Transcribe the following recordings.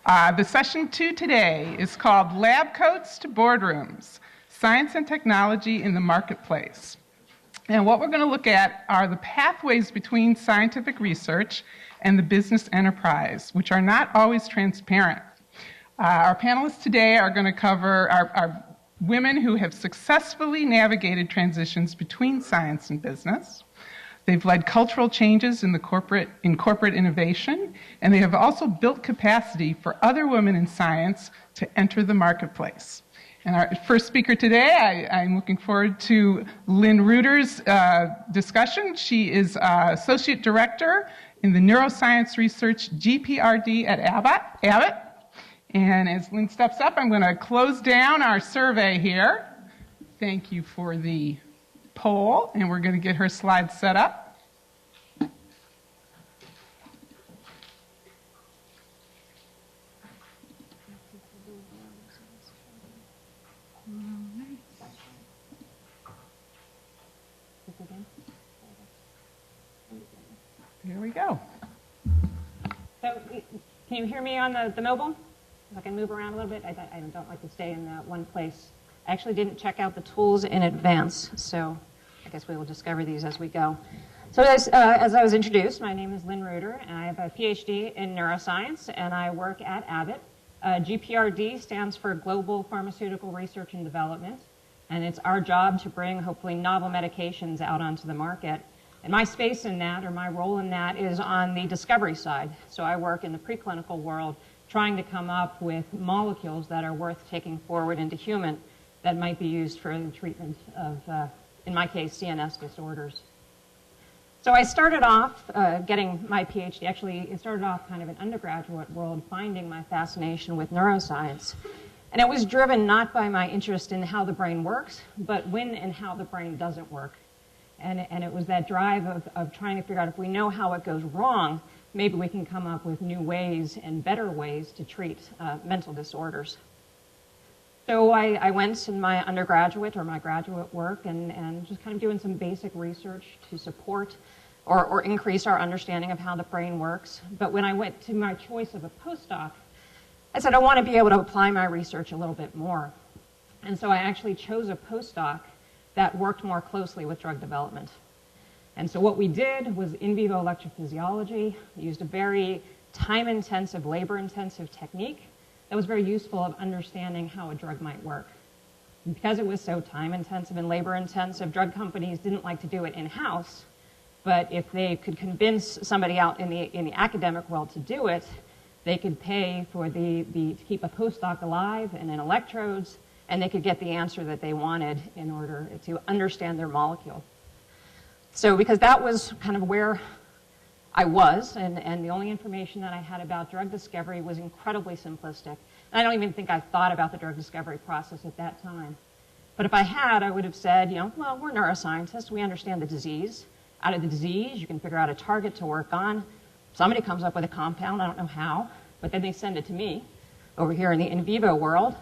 The session 2 today is called Lab Coats to Boardrooms, Science and Technology in the Marketplace. And what we're going to look at are the pathways between scientific research and the business enterprise, which are not always transparent. Our panelists today are going to cover our women who have successfully navigated transitions between science and business. They've led cultural changes in corporate innovation, and they have also built capacity for other women in science to enter the marketplace. And our first speaker today, I'm looking forward to Lynne Rueter's discussion. She is Associate Director in the Neuroscience Research GPRD at Abbott. And as Lynne steps up, I'm going to close down our survey here. Thank you for the poll, and we're going to get her slides set up. Here we go. So, can you hear me on the mobile? If I can move around a little bit, I don't like to stay in one place. I actually didn't check out the tools in advance, so I guess we will discover these as we go. So as I was introduced, my name is Lynne Rueter, and I have a Ph.D. in neuroscience, and I work at Abbott. GPRD stands for Global Pharmaceutical Research and Development, and it's our job to bring, hopefully, novel medications out onto the market. And my space in that, or my role in that, is on the discovery side. So I work in the preclinical world, trying to come up with molecules that are worth taking forward into human that might be used for the treatment of, in my case, CNS disorders. So I started off getting my PhD. Actually, it started off kind of an undergraduate world, finding my fascination with neuroscience. And it was driven not by my interest in how the brain works, but when and how the brain doesn't work. And it was that drive of trying to figure out if we know how it goes wrong, maybe we can come up with new ways and better ways to treat mental disorders. So I went in my undergraduate or my graduate work and just kind of doing some basic research to support or increase our understanding of how the brain works. But when I went to my choice of a postdoc, I said I want to be able to apply my research a little bit more. And so I actually chose a postdoc that worked more closely with drug development. And so what we did was in vivo electrophysiology. We used a very time-intensive, labor-intensive technique that was very useful of understanding how a drug might work. And because it was so time-intensive and labor-intensive, drug companies didn't like to do it in-house, but if they could convince somebody out in the academic world to do it, they could pay for to keep a postdoc alive and in electrodes, and they could get the answer that they wanted in order to understand their molecule. So because that was kind of where I was, and the only information that I had about drug discovery was incredibly simplistic. And I don't even think I thought about the drug discovery process at that time. But if I had, I would have said, well, we're neuroscientists, we understand the disease. Out of the disease, you can figure out a target to work on. Somebody comes up with a compound, I don't know how, but then they send it to me over here in the in vivo world.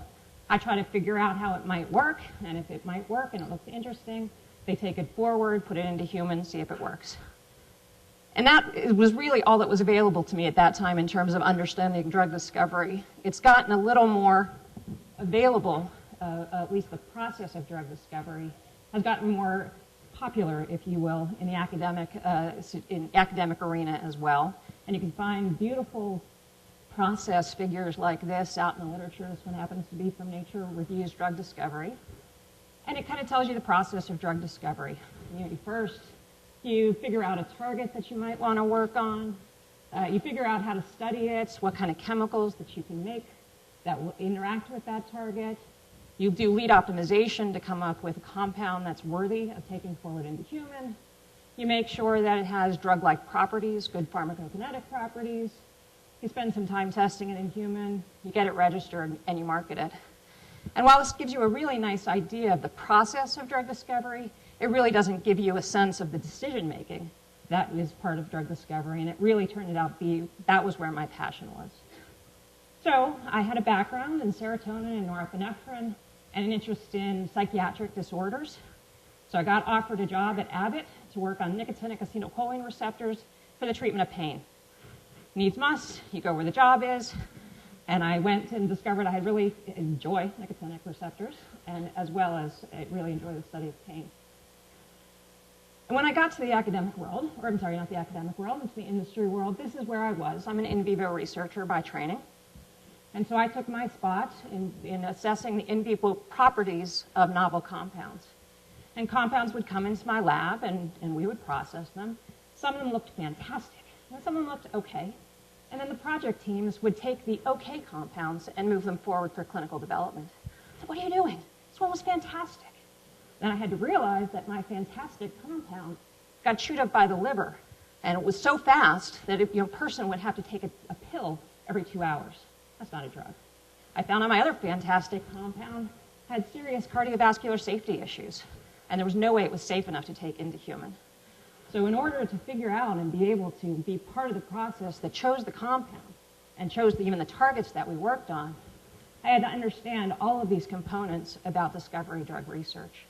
I try to figure out how it might work, and if it might work and it looks interesting, they take it forward, put it into humans, see if it works. And that was really all that was available to me at that time in terms of understanding drug discovery. It's gotten a little more available, at least the process of drug discovery has gotten more popular, if you will, in the academic arena as well. And you can find beautiful process figures like this out in the literature. This one happens to be from Nature Reviews Drug Discovery. And it kind of tells you the process of drug discovery. First, you figure out a target that you might want to work on. You figure out how to study it, what kind of chemicals that you can make that will interact with that target. You do lead optimization to come up with a compound that's worthy of taking forward into human. You make sure that it has drug-like properties, good pharmacokinetic properties. You spend some time testing it in human, you get it registered, and you market it. And while this gives you a really nice idea of the process of drug discovery, it really doesn't give you a sense of the decision-making that is part of drug discovery, and it really turned out that was where my passion was. So I had a background in serotonin and norepinephrine and an interest in psychiatric disorders. So I got offered a job at Abbott to work on nicotinic acetylcholine receptors for the treatment of pain. Needs must, you go where the job is. And I went and discovered I really enjoy nicotinic receptors, and as well as I really enjoy the study of pain. And when I got to the academic world, or I'm sorry, not the academic world, into the industry world, this is where I was. I'm an in vivo researcher by training. And so I took my spot in assessing the in vivo properties of novel compounds. And compounds would come into my lab, and we would process them. Some of them looked fantastic, and some of them looked okay. And then the project teams would take the okay compounds and move them forward for clinical development. So what are you doing? This one was fantastic. Then I had to realize that my fantastic compound got chewed up by the liver, and it was so fast that a person would have to take a pill every 2 hours. That's not a drug. I found out my other fantastic compound had serious cardiovascular safety issues, and there was no way it was safe enough to take into human. So in order to figure out and be able to be part of the process that chose the compound and chose even the targets that we worked on, I had to understand all of these components about discovery drug research.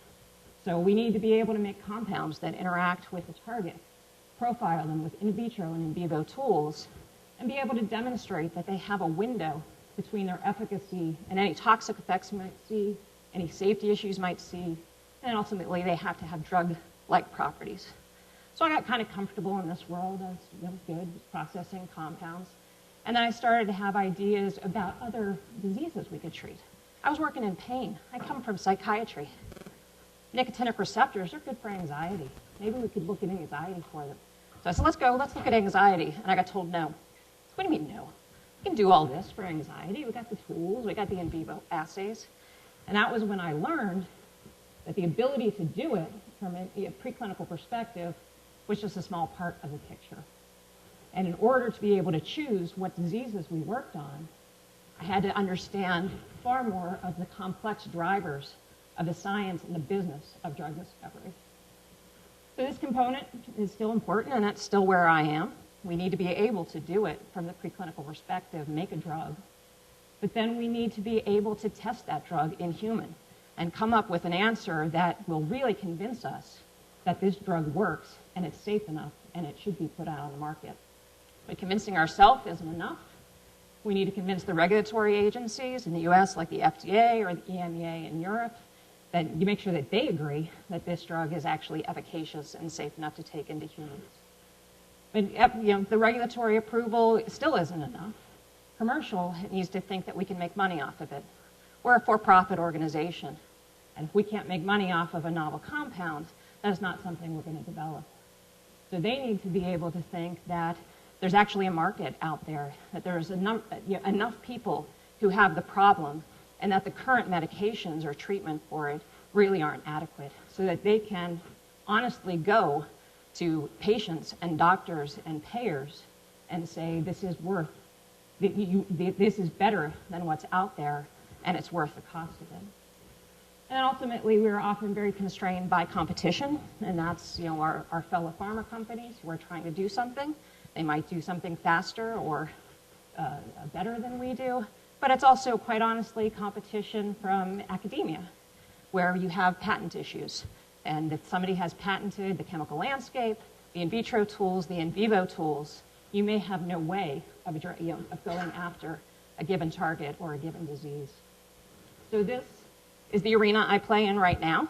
So we need to be able to make compounds that interact with the target, profile them with in vitro and in vivo tools, and be able to demonstrate that they have a window between their efficacy and any toxic effects you might see, any safety issues you might see, and ultimately they have to have drug-like properties. So I got kind of comfortable in this world. I was good processing compounds. And then I started to have ideas about other diseases we could treat. I was working in pain. I come from psychiatry. Nicotinic receptors are good for anxiety. Maybe we could look at anxiety for them. So I said, let's look at anxiety. And I got told no. What do you mean no? We can do all this for anxiety. We got the tools. We got the in vivo assays. And that was when I learned that the ability to do it from a preclinical perspective was just a small part of the picture. And in order to be able to choose what diseases we worked on, I had to understand far more of the complex drivers of the science and the business of drug discovery. So this component is still important, and that's still where I am. We need to be able to do it from the preclinical perspective, make a drug. But then we need to be able to test that drug in human and come up with an answer that will really convince us that this drug works and it's safe enough and it should be put out on the market. But convincing ourselves isn't enough. We need to convince the regulatory agencies in the US, like the FDA or the EMEA in Europe, that you make sure that they agree that this drug is actually efficacious and safe enough to take into humans. But the regulatory approval still isn't enough. Commercial needs to think that we can make money off of it. We're a for-profit organization, and if we can't make money off of a novel compound, that is not something we're going to develop. So they need to be able to think that there's actually a market out there, that there's enough people who have the problem, and that the current medications or treatment for it really aren't adequate, so that they can honestly go to patients and doctors and payers and say, this is this is better than what's out there, and it's worth the cost of it. And ultimately, we're often very constrained by competition, and that's our fellow pharma companies who are trying to do something. They might do something faster or better than we do, but it's also, quite honestly, competition from academia, where you have patent issues. And if somebody has patented the chemical landscape, the in vitro tools, the in vivo tools, you may have no way of going after a given target or a given disease. So this is the arena I play in right now,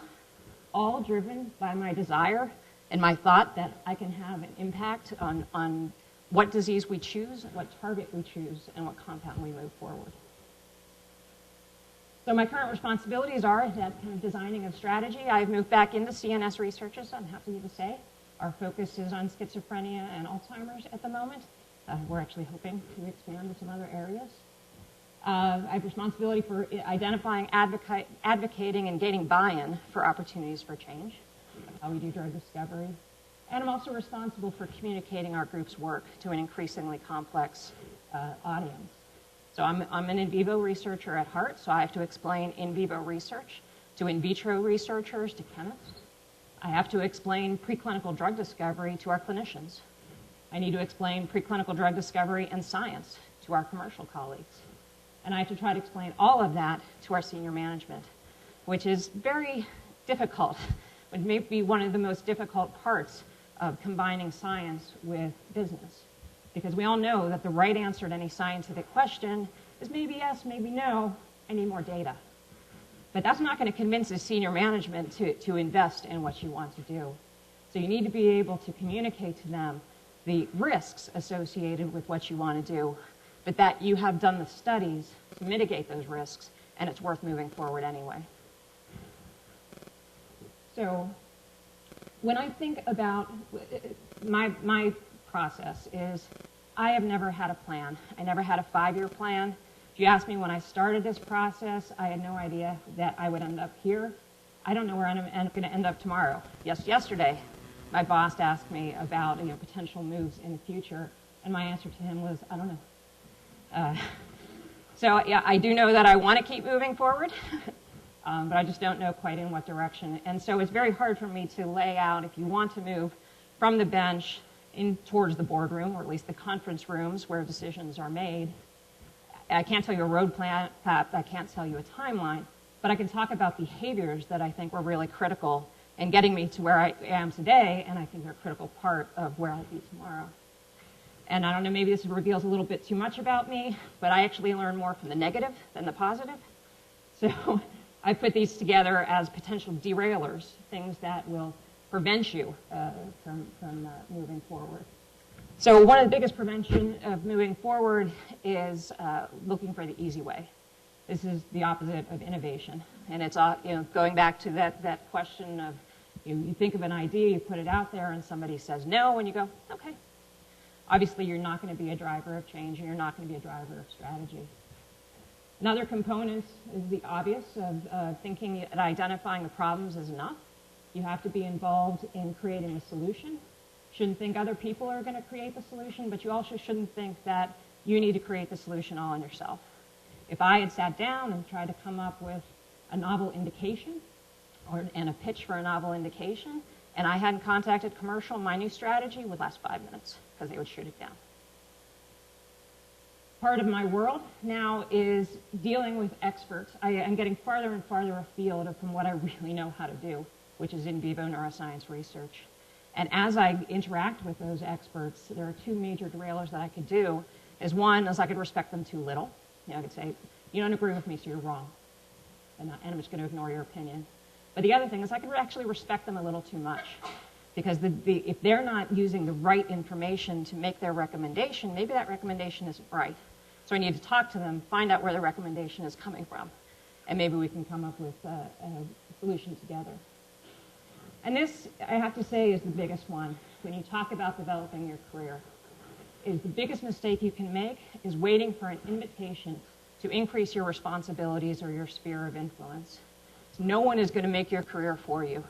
all driven by my desire and my thought that I can have an impact on what disease we choose, what target we choose, and what compound we move forward. So my current responsibilities are that kind of designing of strategy. I've moved back into CNS researches, I'm happy to say. Our focus is on schizophrenia and Alzheimer's at the moment. We're actually hoping to expand to some other areas. I have responsibility for identifying, advocating, and gaining buy-in for opportunities for change. That's how we do drug discovery. And I'm also responsible for communicating our group's work to an increasingly complex audience. So I'm an in vivo researcher at heart, so I have to explain in vivo research to in vitro researchers, to chemists. I have to explain preclinical drug discovery to our clinicians. I need to explain preclinical drug discovery and science to our commercial colleagues. And I have to try to explain all of that to our senior management, which is very difficult. It may be one of the most difficult parts of combining science with business. Because we all know that the right answer to any scientific question is maybe yes, maybe no, I need more data. But that's not going to convince the senior management to invest in what you want to do. So you need to be able to communicate to them the risks associated with what you want to do, but that you have done the studies to mitigate those risks, and it's worth moving forward anyway. So when I think about my process is I have never had a plan. I never had a 5-year plan. If you ask me when I started this process, I had no idea that I would end up here. I don't know where I'm going to end up tomorrow. Yesterday, my boss asked me about potential moves in the future, and my answer to him was, I don't know. So yeah, I do know that I want to keep moving forward, but I just don't know quite in what direction. And so it's very hard for me to lay out if you want to move from the bench in towards the boardroom, or at least the conference rooms where decisions are made. I can't tell you a road plan, I can't tell you a timeline, but I can talk about behaviors that I think were really critical in getting me to where I am today, and I think they're a critical part of where I'll be tomorrow. And I don't know, maybe this reveals a little bit too much about me, but I actually learn more from the negative than the positive. So I put these together as potential derailers, things that will prevent you from moving forward. So one of the biggest prevention of moving forward is looking for the easy way. This is the opposite of innovation. And it's going back to that question of you think of an idea, you put it out there, and somebody says no, and you go, okay. Obviously, you're not going to be a driver of change, and you're not going to be a driver of strategy. Another component is the obvious of thinking and identifying the problems is enough. You have to be involved in creating the solution. Shouldn't think other people are going to create the solution, but you also shouldn't think that you need to create the solution all on yourself. If I had sat down and tried to come up with a novel indication and a pitch for a novel indication, and I hadn't contacted commercial, my new strategy would last 5 minutes because they would shoot it down. Part of my world now is dealing with experts. I am getting farther and farther afield from what I really know how to do, which is in vivo neuroscience research. And as I interact with those experts, there are 2 major derailers that I could do. One is I could respect them too little. I could say, you don't agree with me, so you're wrong. And I'm just going to ignore your opinion. But the other thing is I could actually respect them a little too much. Because if they're not using the right information to make their recommendation, maybe that recommendation isn't right. So I need to talk to them, find out where the recommendation is coming from. And maybe we can come up with a solution together. And this, I have to say, is the biggest one. When you talk about developing your career, is the biggest mistake you can make is waiting for an invitation to increase your responsibilities or your sphere of influence. So no one is going to make your career for you.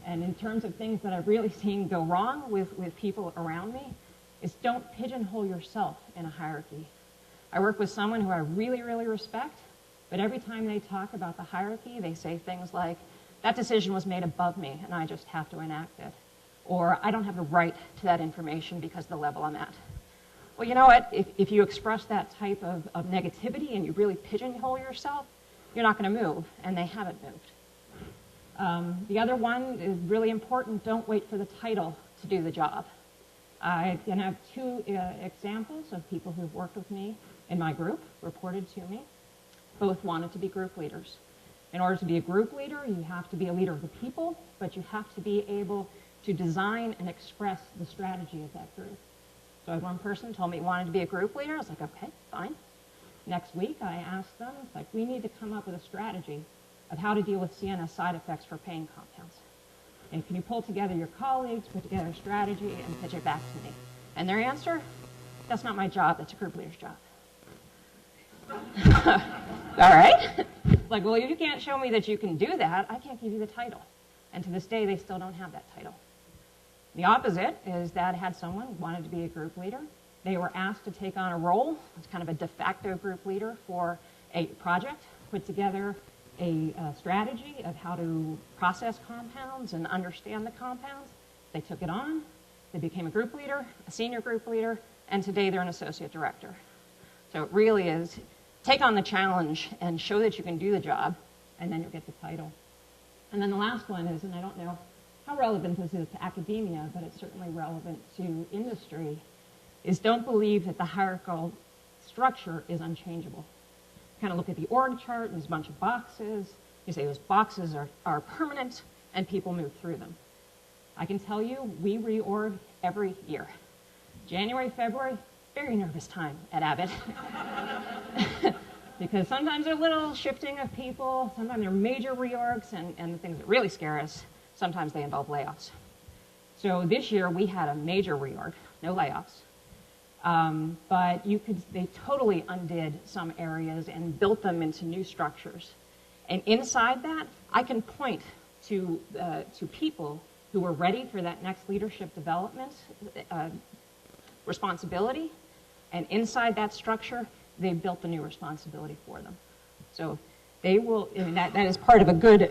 And in terms of things that I've really seen go wrong with people around me, is don't pigeonhole yourself in a hierarchy. I work with someone who I really, really respect, but every time they talk about the hierarchy, they say things like, that decision was made above me, and I just have to enact it. Or, I don't have the right to that information because of the level I'm at. Well, you know what? If you express that type of negativity and you really pigeonhole yourself, you're not going to move, and they haven't moved. The other one is really important. Don't wait for the title to do the job. I can have 2 examples of people who've worked with me in my group, reported to me. Both wanted to be group leaders. In order to be a group leader, you have to be a leader of the people, but you have to be able to design and express the strategy of that group. So one person told me he wanted to be a group leader. I was like, okay, fine. Next week, I asked them, it's like, we need to come up with a strategy of how to deal with CNS side effects for pain compounds. And can you pull together your colleagues, put together a strategy, and pitch it back to me? And their answer, that's not my job, that's a group leader's job. All right. Like, well, if you can't show me that you can do that, I can't give you the title. And to this day, they still don't have that title. The opposite is that I had someone who wanted to be a group leader. They were asked to take on a role, it's kind of a de facto group leader for a project, put together a strategy of how to process compounds and understand the compounds. They took it on, they became a group leader, a senior group leader, and today they're an associate director. So it really is, take on the challenge and show that you can do the job, and then you'll get the title. And then the last one is, and I don't know how relevant this is to academia, but it's certainly relevant to industry, is don't believe that the hierarchical structure is unchangeable. Kind of look at the org chart, and there's a bunch of boxes. You say those boxes are permanent, and people move through them. I can tell you, we reorg every year. January, February, very nervous time at Abbott. Because sometimes there's a little shifting of people, sometimes there are major reorgs, and the things that really scare us, sometimes they involve layoffs. So this year we had a major reorg, no layoffs. But they totally undid some areas and built them into new structures. And inside that, I can point to people who were ready for that next leadership development responsibility. And inside that structure, they built the new responsibility for them. So they will, that is part of a good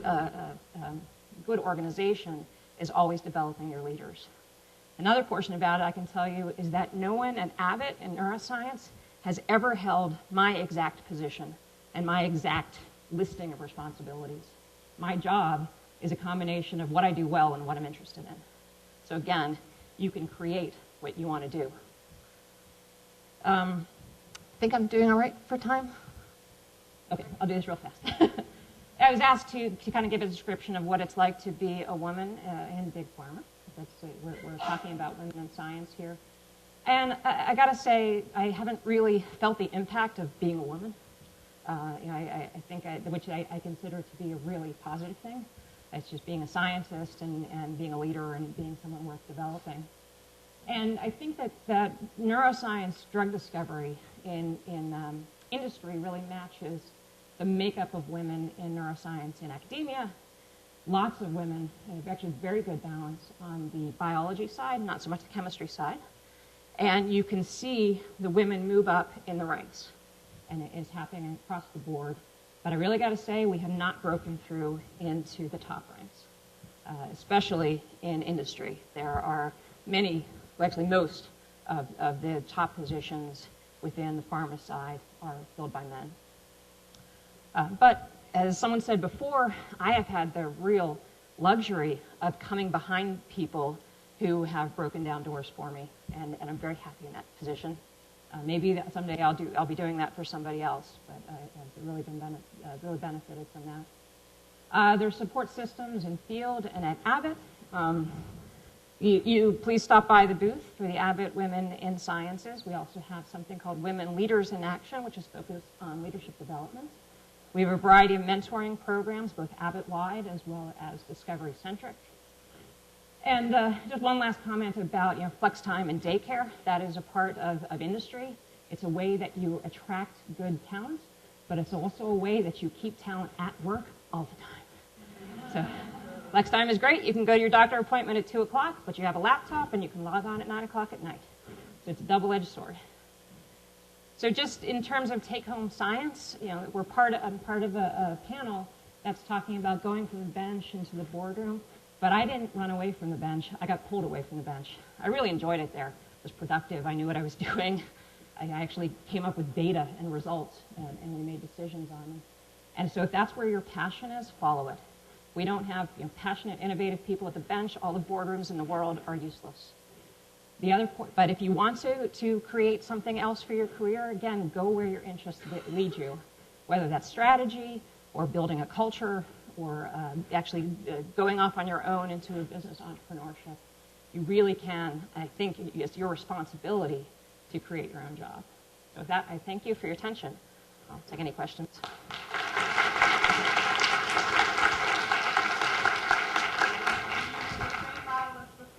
organization, is always developing your leaders. Another portion about it I can tell you is that no one at Abbott in neuroscience has ever held my exact position and my exact listing of responsibilities. My job is a combination of what I do well and what I'm interested in. So again, you can create what you want to do. I think I'm doing all right for time? Okay, I'll do this real fast. I was asked to kind of give a description of what it's like to be a woman in big pharma. We're talking about women in science here. And I got to say, I haven't really felt the impact of being a woman. I think, which I consider to be a really positive thing. It's just being a scientist and being a leader and being someone worth developing. And I think that neuroscience drug discovery in industry really matches the makeup of women in neuroscience in academia. Lots of women, actually very good balance on the biology side, not so much the chemistry side. And you can see the women move up in the ranks. And it is happening across the board. But I really got to say, we have not broken through into the top ranks, especially in industry. There are many, well, actually most of the top positions within the pharma side are filled by men. But as someone said before, I have had the real luxury of coming behind people who have broken down doors for me, and I'm very happy in that position. Maybe someday I'll be doing that for somebody else, but I've really benefited from that. There's support systems in field and at Abbott. You please stop by the booth for the Abbott Women in Sciences. We also have something called Women Leaders in Action, which is focused on leadership development. We have a variety of mentoring programs, both Abbott-wide as well as discovery-centric. And just one last comment about flex time and daycare. That is a part of industry. It's a way that you attract good talent, but it's also a way that you keep talent at work all the time. So flex time is great. You can go to your doctor appointment at 2 o'clock, but you have a laptop and you can log on at 9 o'clock at night. So it's a double-edged sword. So just in terms of take-home science, I'm part of a panel that's talking about going from the bench into the boardroom. But I didn't run away from the bench. I got pulled away from the bench. I really enjoyed it there. It was productive. I knew what I was doing. I actually came up with data and results, and we made decisions on them. And so if that's where your passion is, follow it. We don't have passionate, innovative people at the bench. All the boardrooms in the world are useless. The other point, but if you want to create something else for your career, again, go where your interests lead you, whether that's strategy or building a culture or actually going off on your own into a business entrepreneurship. You really can, I think it's your responsibility to create your own job. So with that, I thank you for your attention. I'll take any questions.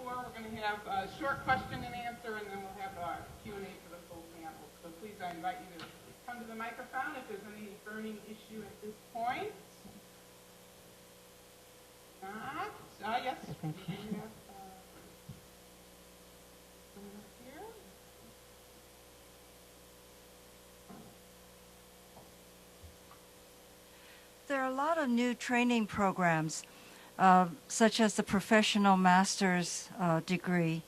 We're going to have a short question and answer, and then we'll have a Q&A for the full panel. So please, I invite you to come to the microphone if there's any burning issue at this point. Yes. We have, here. There are a lot of new training programs, such as the professional master's degree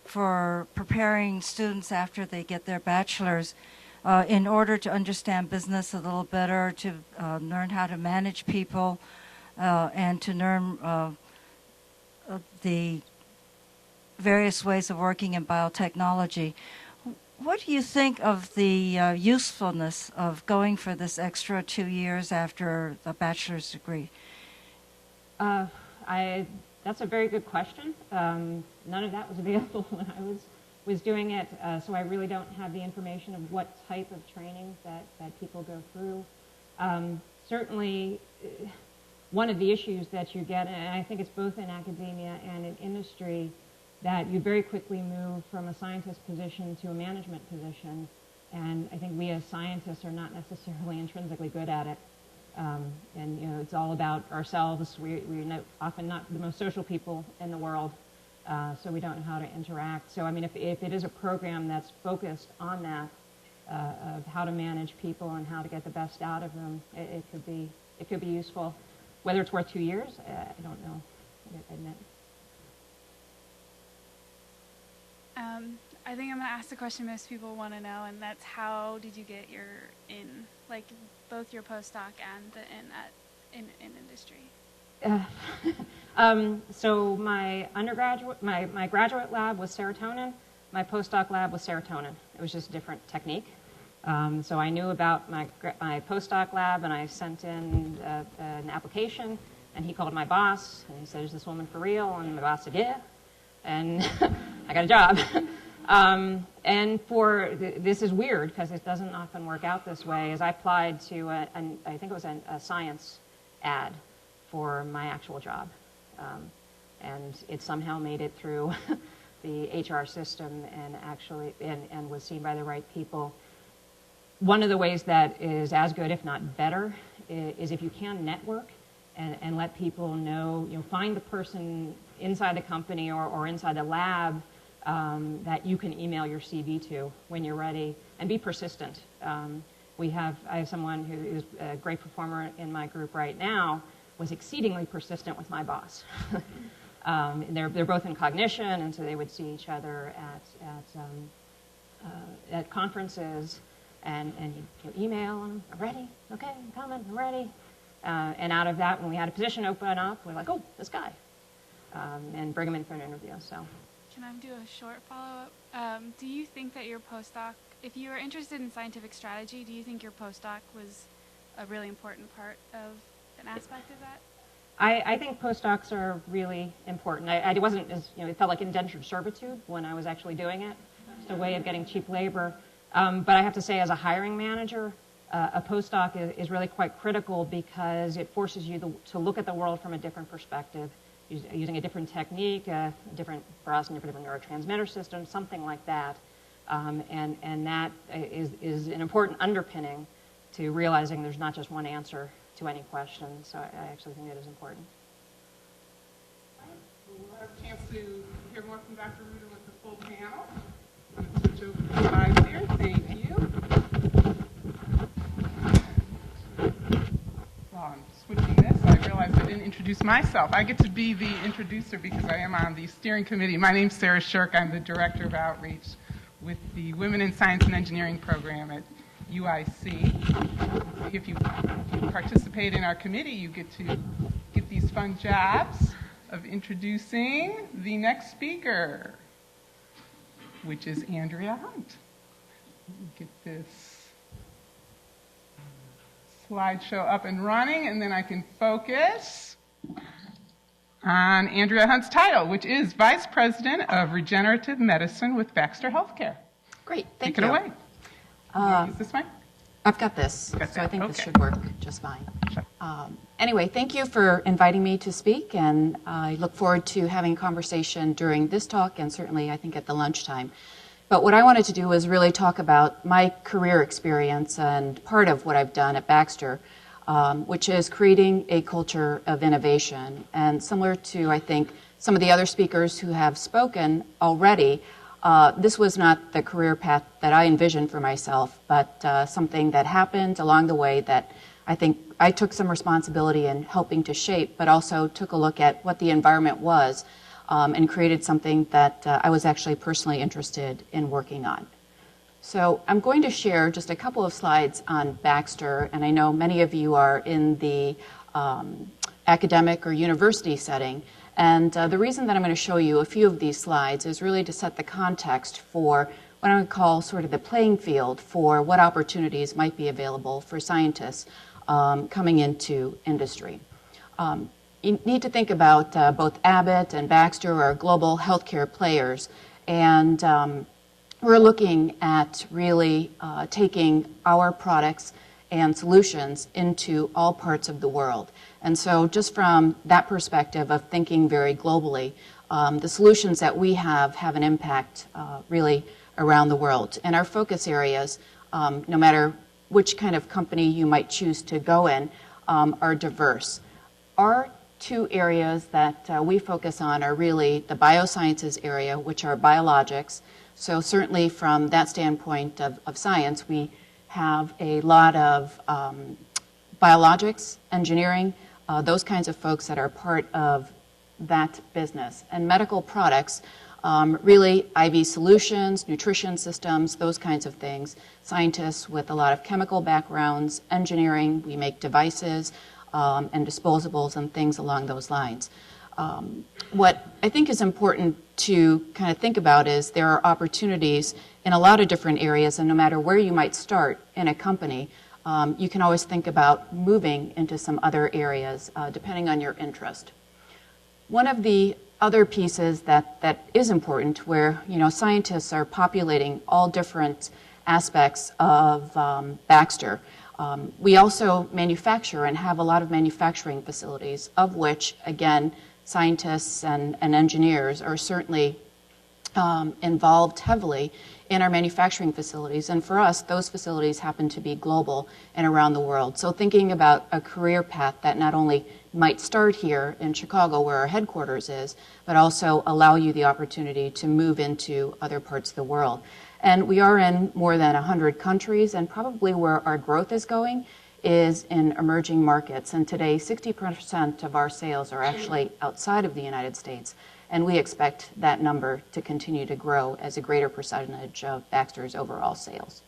for preparing students after they get their bachelor's in order to understand business a little better, to learn how to manage people, and to learn the various ways of working in biotechnology. what do you think of the usefulness of going for this extra 2 years after a bachelor's degree? That's a very good question. None of that was available when I was doing it, so I really don't have the information of what type of training that people go through. Certainly, one of the issues that you get, and I think it's both in academia and in industry, that you very quickly move from a scientist position to a management position, and I think we as scientists are not necessarily intrinsically good at it. And you know, it's all about ourselves. We're often not the most social people in the world, so we don't know how to interact. So I mean, if it is a program that's focused on that, of how to manage people and how to get the best out of them, it could be useful. Whether it's worth 2 years, I don't know. I admit. I think I'm going to ask the question most people want to know, and that's how did you get your like both your postdoc and the in industry? So my undergraduate, my graduate lab was serotonin. My postdoc lab was serotonin. It was just a different technique. So I knew about my postdoc lab, and I sent in an application, and he called my boss, and he said, "Is this woman for real?" And my boss said, "Yeah." And I got a job. And this is weird because it doesn't often work out this way, as I applied to, I think it was a science ad for my actual job. And it somehow made it through the HR system and was seen by the right people. One of the ways that is as good, if not better, is if you can network and let people know, find the person inside the company or inside the lab that you can email your CV to when you're ready, and be persistent. I have someone who is a great performer in my group right now, was exceedingly persistent with my boss. They're both in cognition, and so they would see each other at conferences, and you email them, "I'm ready, okay, I'm coming, I'm ready." And out of that, when we had a position open up, we're like, "Oh, this guy," and bring him in for an interview. So, can I do a short follow-up? Do you think that your postdoc, if you were interested in scientific strategy, do you think your postdoc was a really important part of an aspect of that? I think postdocs are really important. I wasn't as, it felt like indentured servitude when I was actually doing it. It's a way of getting cheap labor. But I have to say, as a hiring manager, a postdoc is really quite critical because it forces you to look at the world from a different perspective, using a different technique, different neurotransmitter system, something like that. And that is an important underpinning to realizing there's not just one answer to any question. So I actually think it is important. We'll have a chance to hear more from Dr. Rueter with the full panel. I'm going to switch over the slides here. Thank you. While I'm switching this, I realized I didn't introduce myself. I get to be the introducer because I am on the steering committee. My name's Sarah Shirk. I'm the Director of Outreach with the Women in Science and Engineering program at UIC. If you participate in our committee, you get to get these fun jobs of introducing the next speaker, which is Andrea Hunt. Get this slideshow up and running, and then I can focus on Andrea Hunt's title, which is Vice President of Regenerative Medicine with Baxter Healthcare. Great, thank you. Take it away. Is this fine? I've got this, so I think okay. this should work just fine. Anyway, thank you for inviting me to speak, and I look forward to having a conversation during this talk and certainly I think at the lunchtime. But what I wanted to do is really talk about my career experience and part of what I've done at Baxter, which is creating a culture of innovation. And similar to, I think, some of the other speakers who have spoken already, this was not the career path that I envisioned for myself, but something that happened along the way that I think I took some responsibility in helping to shape, but also took a look at what the environment was and created something that I was actually personally interested in working on. So I'm going to share just a couple of slides on Baxter, and I know many of you are in the academic or university setting. And the reason that I'm going to show you a few of these slides is really to set the context for what I would call sort of the playing field for what opportunities might be available for scientists coming into industry. You need to think about both Abbott and Baxter are global healthcare players, and we're looking at really taking our products and solutions into all parts of the world. And so just from that perspective of thinking very globally, the solutions that we have an impact really around the world. And our focus areas, no matter which kind of company you might choose to go in, are diverse. Our two areas that we focus on are really the biosciences area, which are biologics. So certainly from that standpoint of science, we have a lot of biologics, engineering, those kinds of folks that are part of that business. And medical products, really IV solutions, nutrition systems, those kinds of things. Scientists with a lot of chemical backgrounds, engineering, we make devices and disposables and things along those lines. What I think is important to kind of think about is there are opportunities in a lot of different areas, and no matter where you might start in a company, you can always think about moving into some other areas depending on your interest. One of the other pieces that is important, where scientists are populating all different aspects of Baxter. We also manufacture and have a lot of manufacturing facilities, of which, again, scientists and engineers are certainly involved heavily in our manufacturing facilities. And for us, those facilities happen to be global and around the world. So thinking about a career path that not only might start here in Chicago, where our headquarters is, but also allow you the opportunity to move into other parts of the world. And we are in more than 100 countries, and probably where our growth is going is in emerging markets. And today, 60% of our sales are actually outside of the United States. And we expect that number to continue to grow as a greater percentage of Baxter's overall sales.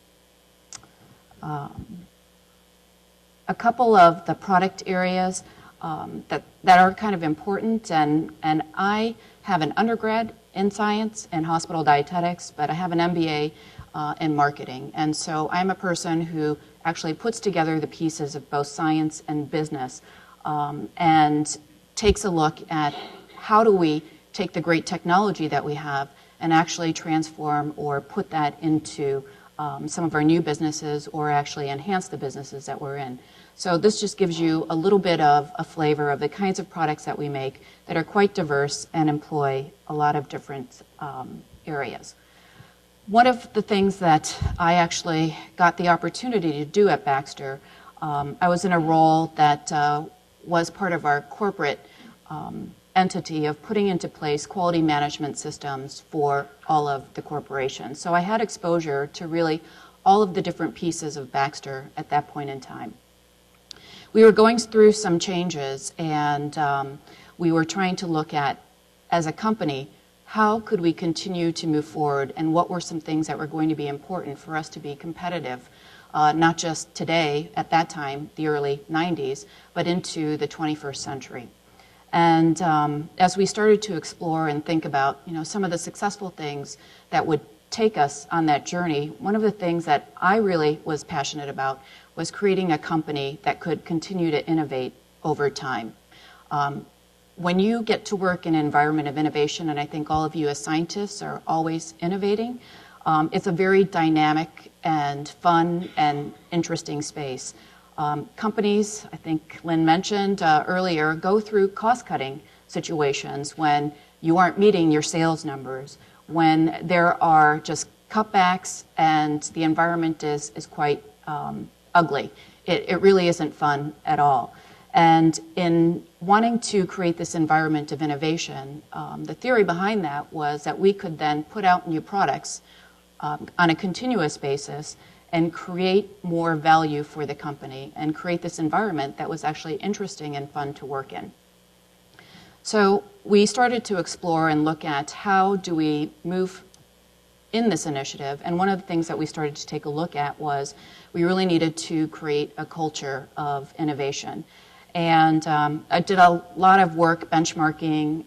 A couple of the product areas that are kind of important, and I have an undergrad in science and hospital dietetics, but I have an MBA in marketing. And so I'm a person who actually puts together the pieces of both science and business and takes a look at how do we take the great technology that we have and actually transform or put that into some of our new businesses or actually enhance the businesses that we're in. So this just gives you a little bit of a flavor of the kinds of products that we make that are quite diverse and employ a lot of different areas. One of the things that I actually got the opportunity to do at Baxter, I was in a role that was part of our corporate entity of putting into place quality management systems for all of the corporation. So I had exposure to really all of the different pieces of Baxter at that point in time. We were going through some changes, and we were trying to look at, as a company, how could we continue to move forward, and what were some things that were going to be important for us to be competitive, not just today, at that time, the early 90s, but into the 21st century. And as we started to explore and think about, some of the successful things that would take us on that journey, one of the things that I really was passionate about was creating a company that could continue to innovate over time. When you get to work in an environment of innovation, and I think all of you as scientists are always innovating, it's a very dynamic and fun and interesting space. Companies, I think Lynne mentioned earlier, go through cost-cutting situations when you aren't meeting your sales numbers, when there are just cutbacks and the environment is quite ugly. It really isn't fun at all. And in wanting to create this environment of innovation, the theory behind that was that we could then put out new products on a continuous basis and create more value for the company and create this environment that was actually interesting and fun to work in. So we started to explore and look at how do we move in this initiative, and one of the things that we started to take a look at was we really needed to create a culture of innovation. And I did a lot of work benchmarking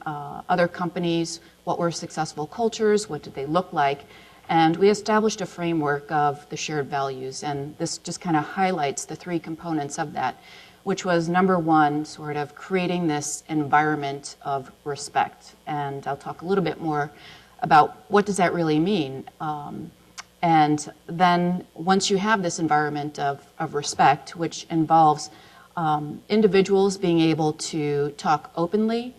other companies, what were successful cultures, what did they look like, And we established a framework of the shared values, and this just kind of highlights the three components of that, which was number one, sort of creating this environment of respect. And I'll talk a little bit more about what does that really mean. And then once you have this environment of respect, which involves individuals being able to talk openly,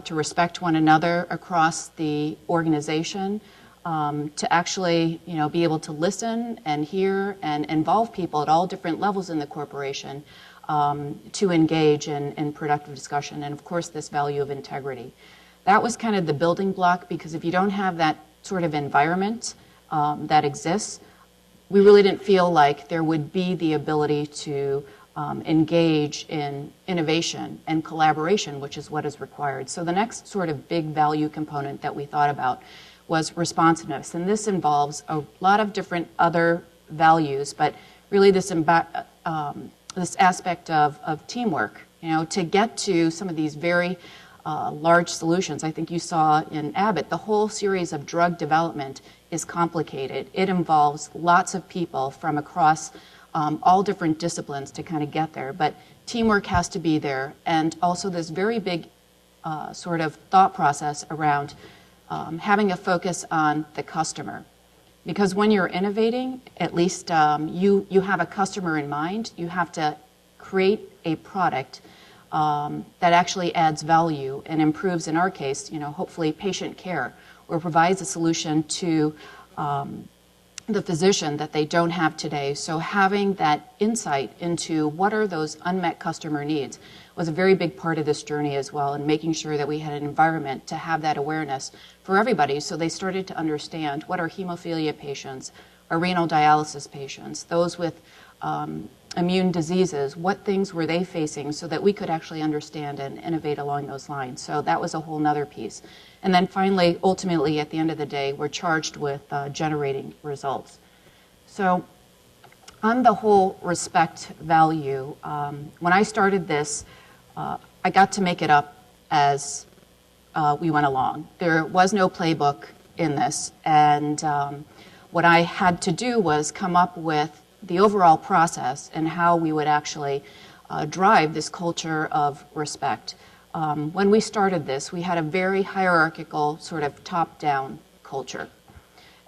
to respect one another across the organization, to actually, be able to listen and hear and involve people at all different levels in the corporation, to engage in productive discussion, and of course this value of integrity. That was kind of the building block, because if you don't have that sort of environment that exists, we really didn't feel like there would be the ability to engage in innovation and collaboration, which is what is required. So the next sort of big value component that we thought about was responsiveness, and this involves a lot of different other values, but really this aspect of teamwork, to get to some of these very large solutions. I think you saw in Abbott, the whole series of drug development is complicated. It involves lots of people from across all different disciplines to kind of get there, but teamwork has to be there, and also this very big sort of thought process around having a focus on the customer. Because when you're innovating, at least you have a customer in mind. You have to create a product that actually adds value and improves, in our case, hopefully patient care, or provides a solution to the physician that they don't have today. So having that insight into what are those unmet customer needs was a very big part of this journey as well, and making sure that we had an environment to have that awareness for everybody, so they started to understand what are hemophilia patients, are renal dialysis patients, those with immune diseases, what things were they facing, so that we could actually understand and innovate along those lines. So that was a whole nother piece. And then finally, ultimately, at the end of the day, we're charged with generating results. So on the whole respect value, when I started this, I got to make it up as we went along. There was no playbook in this, and what I had to do was come up with the overall process and how we would actually drive this culture of respect. When we started this, we had a very hierarchical, sort of top-down culture.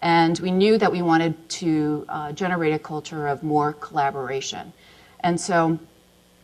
And we knew that we wanted to generate a culture of more collaboration. And so,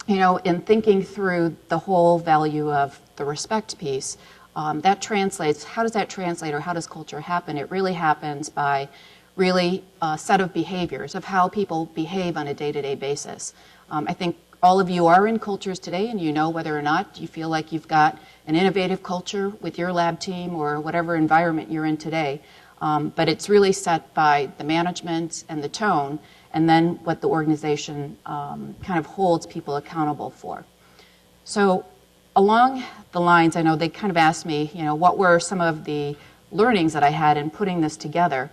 in thinking through the whole value of the respect piece, that translates, how does that translate, or how does culture happen? It really happens by really a set of behaviors of how people behave on a day-to-day basis. I think all of you are in cultures today, and you know whether or not you feel like you've got an innovative culture with your lab team or whatever environment you're in today. But it's really set by the management and the tone, and then what the organization kind of holds people accountable for. So along the lines, I know they kind of asked me, what were some of the learnings that I had in putting this together.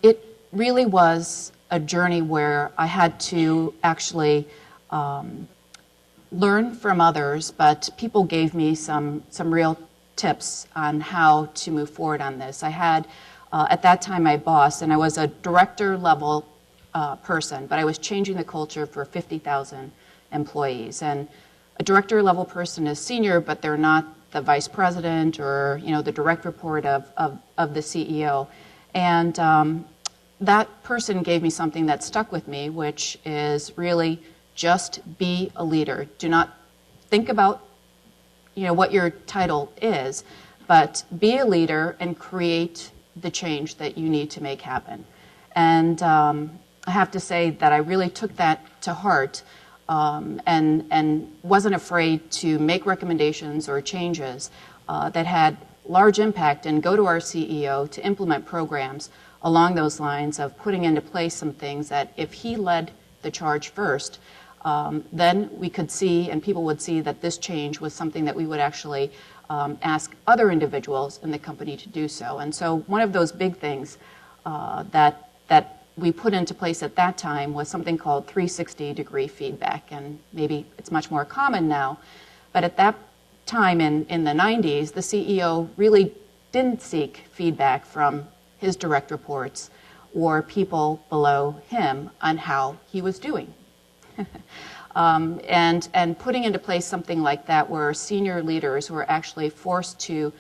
It really was a journey where I had to actually learn from others, but people gave me some real tips on how to move forward on this. I had, at that time, my boss, and I was a director level person, but I was changing the culture for 50,000 employees. And a director level person is senior, but they're not the vice president or the direct report of the CEO. And that person gave me something that stuck with me, which is really just be a leader. Do not think about what your title is, but be a leader and create the change that you need to make happen. And I have to say that I really took that to heart, and wasn't afraid to make recommendations or changes that had large impact, and go to our CEO to implement programs along those lines of putting into place some things that if he led the charge first, then we could see, and people would see, that this change was something that we would actually ask other individuals in the company to do so. And so one of those big things that we put into place at that time was something called 360-degree feedback, and maybe it's much more common now, but at that time in the 90s, the CEO really didn't seek feedback from his direct reports or people below him on how he was doing. And putting into place something like that where senior leaders were actually forced to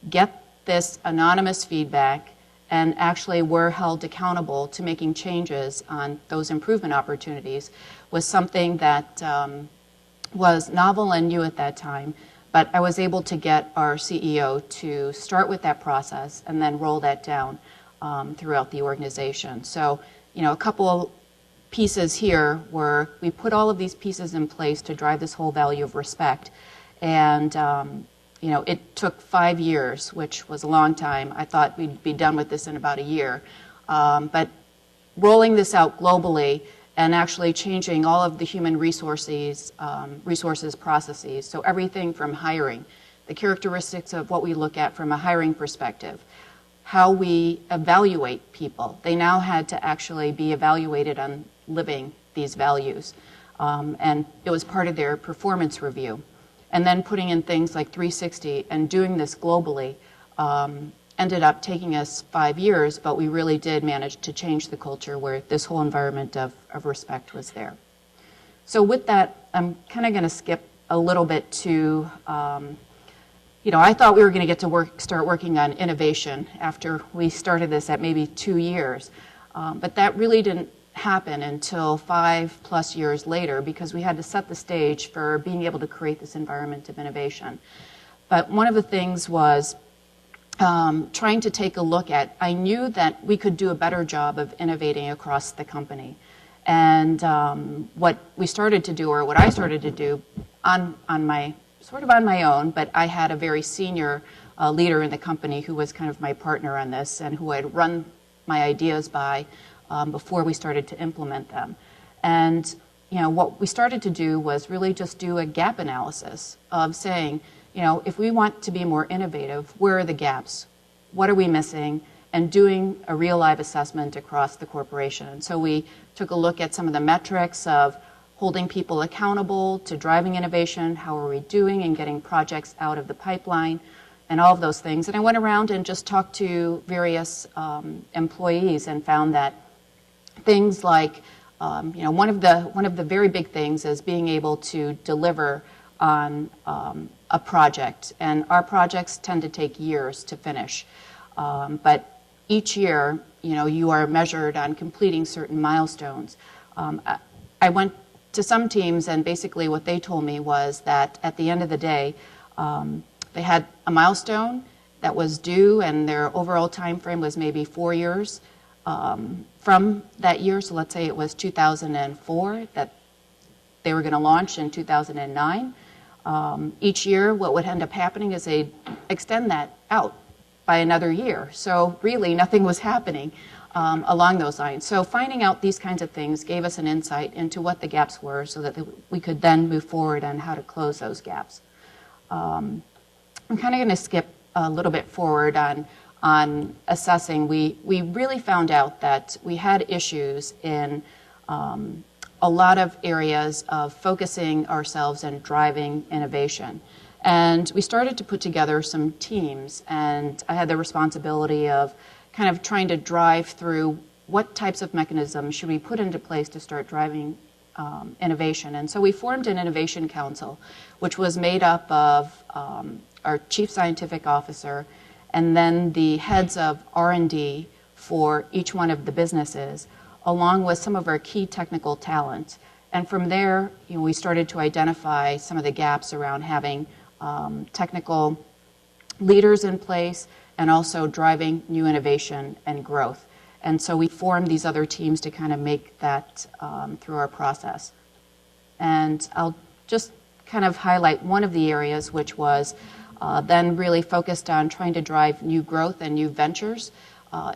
get this anonymous feedback and actually were held accountable to making changes on those improvement opportunities was something that was novel and new at that time. But I was able to get our CEO to start with that process and then roll that down throughout the organization. So, a couple pieces here were we put all of these pieces in place to drive this whole value of respect. And, it took 5 years, which was a long time. I thought we'd be done with this in about a year. But rolling this out globally and actually changing all of the human resources processes. So everything from hiring, the characteristics of what we look at from a hiring perspective, how we evaluate people. They now had to actually be evaluated on living these values. And it was part of their performance review. And then putting in things like 360 and doing this globally ended up taking us 5 years, but we really did manage to change the culture where this whole environment of respect was there. So with that, I'm kind of going to skip a little bit to, I thought we were going to get to start working on innovation after we started this at maybe 2 years. But that really didn't happen until 5+ years later because we had to set the stage for being able to create this environment of innovation. But one of the things was trying to take a look at, I knew that we could do a better job of innovating across the company. And what we started to do, or what I started to do on my own, but I had a very senior leader in the company who was kind of my partner on this and who I'd run my ideas by before we started to implement them. And what we started to do was really just do a gap analysis of saying, if we want to be more innovative, where are the gaps? What are we missing? And doing a real live assessment across the corporation. So we took a look at some of the metrics of holding people accountable to driving innovation, how are we doing and getting projects out of the pipeline, and all of those things. And I went around and just talked to various employees and found that things like, one of the very big things is being able to deliver on a project, and our projects tend to take years to finish. But each year, you are measured on completing certain milestones. I went to some teams, and basically what they told me was that at the end of the day, they had a milestone that was due, and their overall time frame was maybe 4 years from that year. So let's say it was 2004 that they were going to launch in 2009. Each year, what would end up happening is they'd extend that out by another year. So really, nothing was happening along those lines. So finding out these kinds of things gave us an insight into what the gaps were so that we could then move forward on how to close those gaps. I'm kind of going to skip a little bit forward on assessing. We really found out that we had issues in a lot of areas of focusing ourselves and driving innovation. And we started to put together some teams, and I had the responsibility of kind of trying to drive through what types of mechanisms should we put into place to start driving innovation. And so we formed an innovation council, which was made up of our chief scientific officer and then the heads of R&D for each one of the businesses, along with some of our key technical talent. And from there, we started to identify some of the gaps around having technical leaders in place and also driving new innovation and growth. And so we formed these other teams to kind of make that through our process. And I'll just kind of highlight one of the areas, which was then really focused on trying to drive new growth and new ventures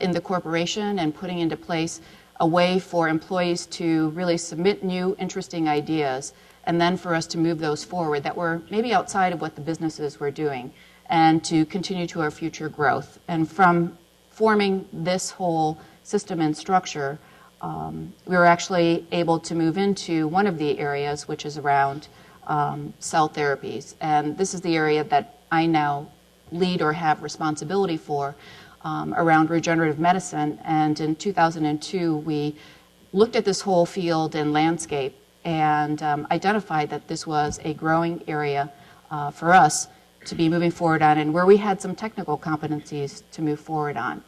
in the corporation and putting into place a way for employees to really submit new, interesting ideas, and then for us to move those forward that were maybe outside of what the businesses were doing, and to continue to our future growth. And from forming this whole system and structure, we were actually able to move into one of the areas, which is around cell therapies. And this is the area that I now lead or have responsibility for around regenerative medicine. And in 2002, we looked at this whole field and landscape and identified that this was a growing area for us to be moving forward on, and where we had some technical competencies to move forward on.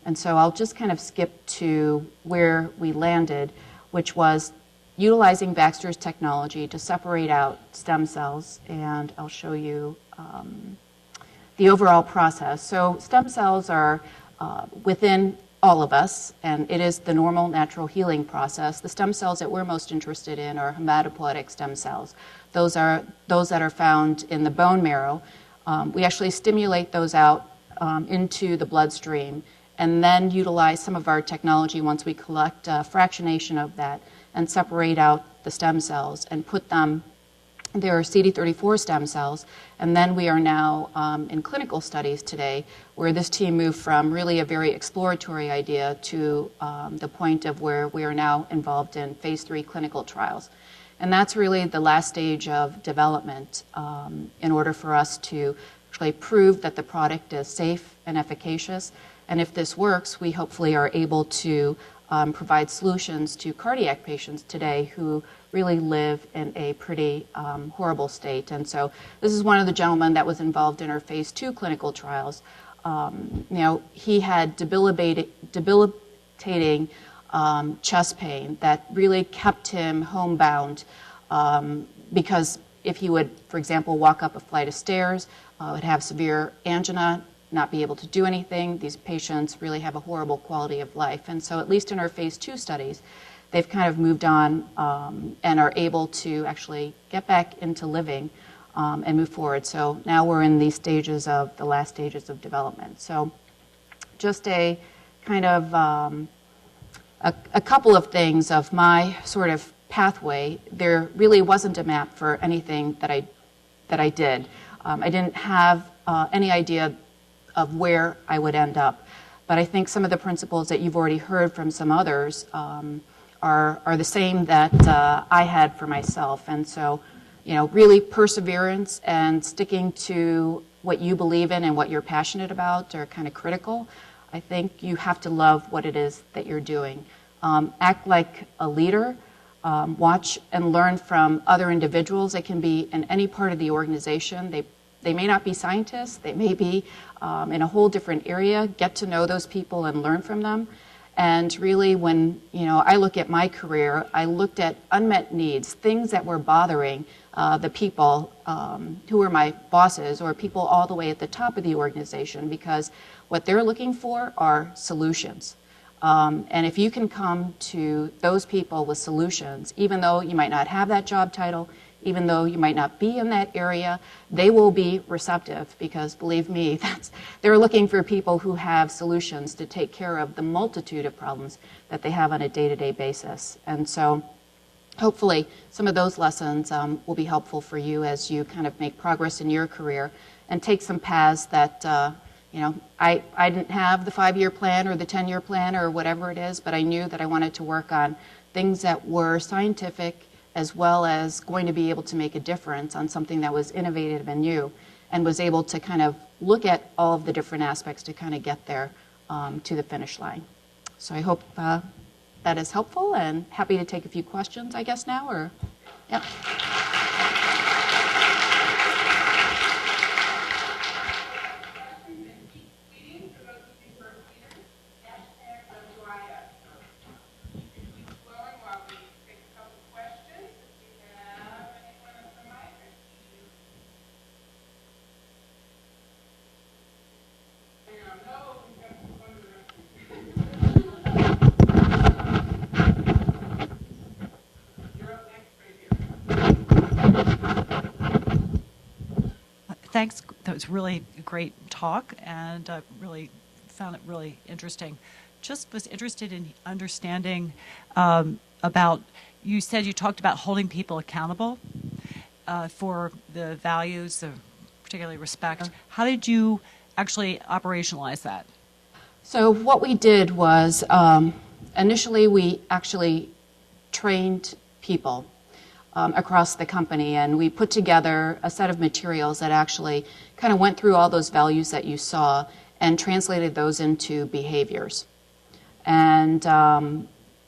And so I'll just kind of skip to where we landed, which was utilizing Baxter's technology to separate out stem cells, and I'll show you the overall process. So stem cells are within all of us, and it is the normal natural healing process. The stem cells that we're most interested in are hematopoietic stem cells. Those are those that are found in the bone marrow. We actually stimulate those out into the bloodstream and then utilize some of our technology once we collect fractionation of that and separate out the stem cells and put them, there are CD34 stem cells, and then we are now in clinical studies today where this team moved from really a very exploratory idea to the point of where we are now involved in phase 3 clinical trials. And that's really the last stage of development in order for us to actually prove that the product is safe and efficacious. And if this works, we hopefully are able to provide solutions to cardiac patients today who really live in a pretty horrible state. And so this is one of the gentlemen that was involved in our phase 2 clinical trials. He had debilitating chest pain that really kept him homebound because if he would, for example, walk up a flight of stairs, would have severe angina, not be able to do anything. These patients really have a horrible quality of life. And so at least in our phase 2 studies, they've kind of moved on and are able to actually get back into living and move forward. So now we're in these stages of the last stages of development. So just a kind of a couple of things of my sort of pathway. There really wasn't a map for anything that I did. I didn't have any idea of where I would end up. But I think some of the principles that you've already heard from some others are the same that I had for myself. And so, really perseverance and sticking to what you believe in and what you're passionate about are kind of critical. I think you have to love what it is that you're doing. Act like a leader. Watch and learn from other individuals. They can be in any part of the organization. They may not be scientists. They may be in a whole different area. Get to know those people and learn from them. And really, when I look at my career, I looked at unmet needs, things that were bothering the people who were my bosses or people all the way at the top of the organization, because what they're looking for are solutions. And if you can come to those people with solutions, even though you might not have that job title, even though you might not be in that area, they will be receptive, because believe me, they're looking for people who have solutions to take care of the multitude of problems that they have on a day-to-day basis. And so hopefully some of those lessons will be helpful for you as you kind of make progress in your career and take some paths that I didn't have the 5-year plan or the 10-year plan or whatever it is, but I knew that I wanted to work on things that were scientific as well as going to be able to make a difference on something that was innovative and new, and was able to kind of look at all of the different aspects to kind of get there to the finish line. So I hope that is helpful, and happy to take a few questions, I guess, now, or, yeah. Thanks. That was really a great talk, and really found it really interesting. Just was interested in understanding about, you said you talked about holding people accountable for the values, particularly respect. How did you actually operationalize that? So what we did was initially we actually trained people across the company, and we put together a set of materials that actually kind of went through all those values that you saw and translated those into behaviors. And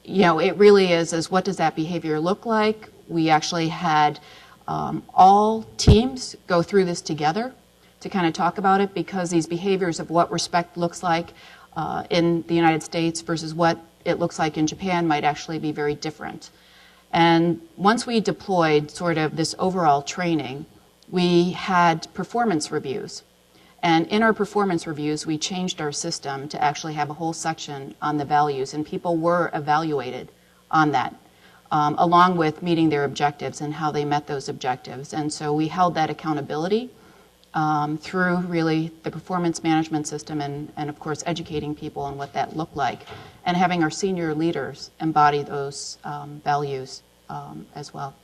it really is what does that behavior look like? We actually had all teams go through this together to kind of talk about it, because these behaviors of what respect looks like in the United States versus what it looks like in Japan might actually be very different. And once we deployed sort of this overall training, we had performance reviews. And in our performance reviews, we changed our system to actually have a whole section on the values, and people were evaluated on that, along with meeting their objectives and how they met those objectives. And so we held that accountability through really the performance management system and of course, educating people on what that looked like, and having our senior leaders embody those values as well.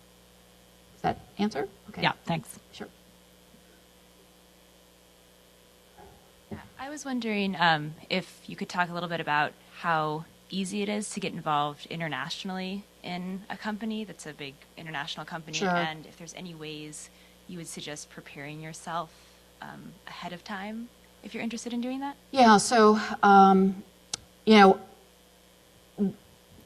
Does that answer? Okay. Yeah, thanks. Sure. I was wondering if you could talk a little bit about how easy it is to get involved internationally in a company that's a big international company, Sure. and if there's any ways you would suggest preparing yourself ahead of time if you're interested in doing that? Yeah, so,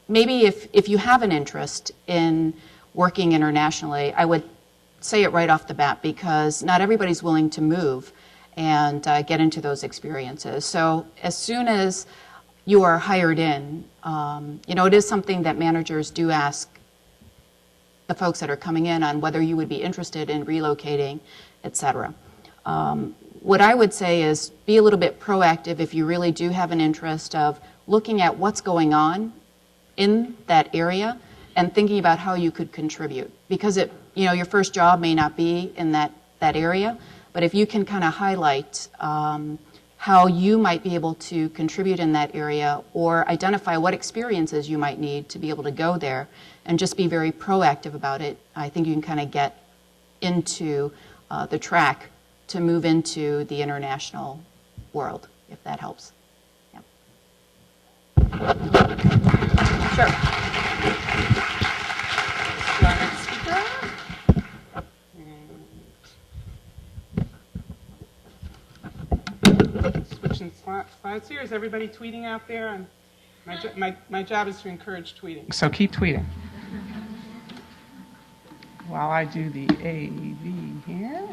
maybe if you have an interest in working internationally, I would say it right off the bat, because not everybody's willing to move and get into those experiences. So as soon as you are hired in, it is something that managers do ask the folks that are coming in on whether you would be interested in relocating, et cetera. What I would say is be a little bit proactive if you really do have an interest of looking at what's going on in that area and thinking about how you could contribute. Because your first job may not be in that area, but if you can kind of highlight how you might be able to contribute in that area, or identify what experiences you might need to be able to go there, and just be very proactive about it, I think you can kind of get into the track to move into the international world, if that helps. Yeah. Sure. Next speaker. Switching slides here. Is everybody tweeting out there? And my job is to encourage tweeting, so keep tweeting. While I do the AV here.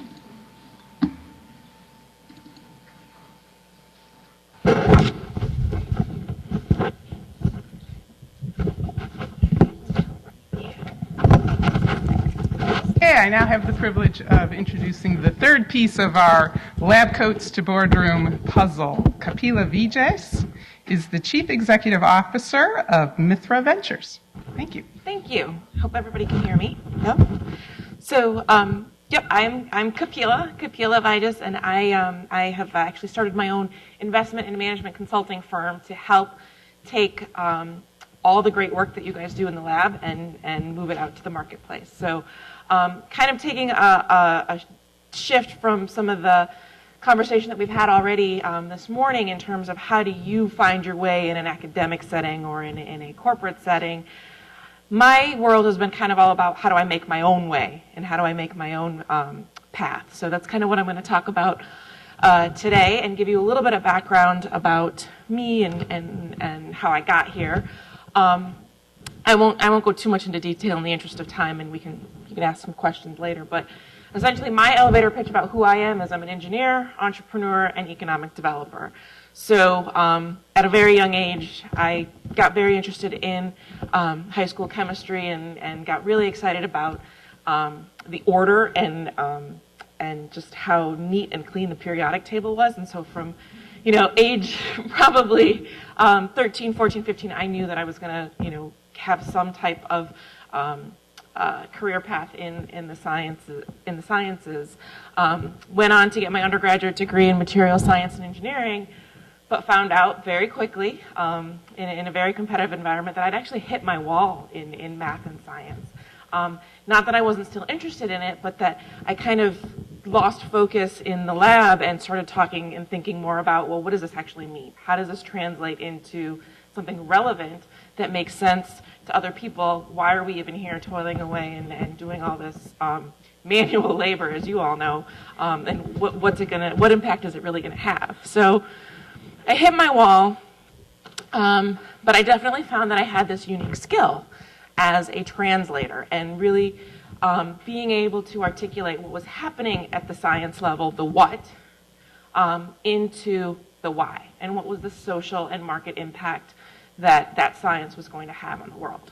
Okay, I now have the privilege of introducing the third piece of our Lab Coats to Boardroom puzzle. Kapila Viges is the Chief Executive Officer of Mithra Ventures. Thank you. Thank you. Hope everybody can hear me. Yep. So, I'm Kapila Viges, and I have actually started my own investment and management consulting firm to help take all the great work that you guys do in the lab and move it out to the marketplace. So, kind of taking a shift from some of the conversation that we've had already this morning in terms of how do you find your way in an academic setting or in a corporate setting. My world has been kind of all about how do I make my own way and how do I make my own path. So that's kind of what I'm going to talk about today, and give you a little bit of background about me and how I got here. I won't go too much into detail in the interest of time, and you can ask some questions later. But essentially, my elevator pitch about who I am is I'm an engineer, entrepreneur, and economic developer. So at a very young age, I got very interested in high school chemistry and got really excited about the order and just how neat and clean the periodic table was. And so from age probably 13, 14, 15, I knew that I was going to have some type of career path in the sciences. Went on to get my undergraduate degree in material science and engineering, but found out very quickly in a very competitive environment that I'd actually hit my wall in math and science. Not that I wasn't still interested in it, but that I kind of lost focus in the lab and started talking and thinking more about, well, what does this actually mean? How does this translate into something relevant that makes sense to other people, why are we even here toiling away and doing all this manual labor, as you all know, and what impact is it really gonna have? So I hit my wall, but I definitely found that I had this unique skill as a translator, and really being able to articulate what was happening at the science level, the what, into the why, and what was the social and market impact that that science was going to have on the world.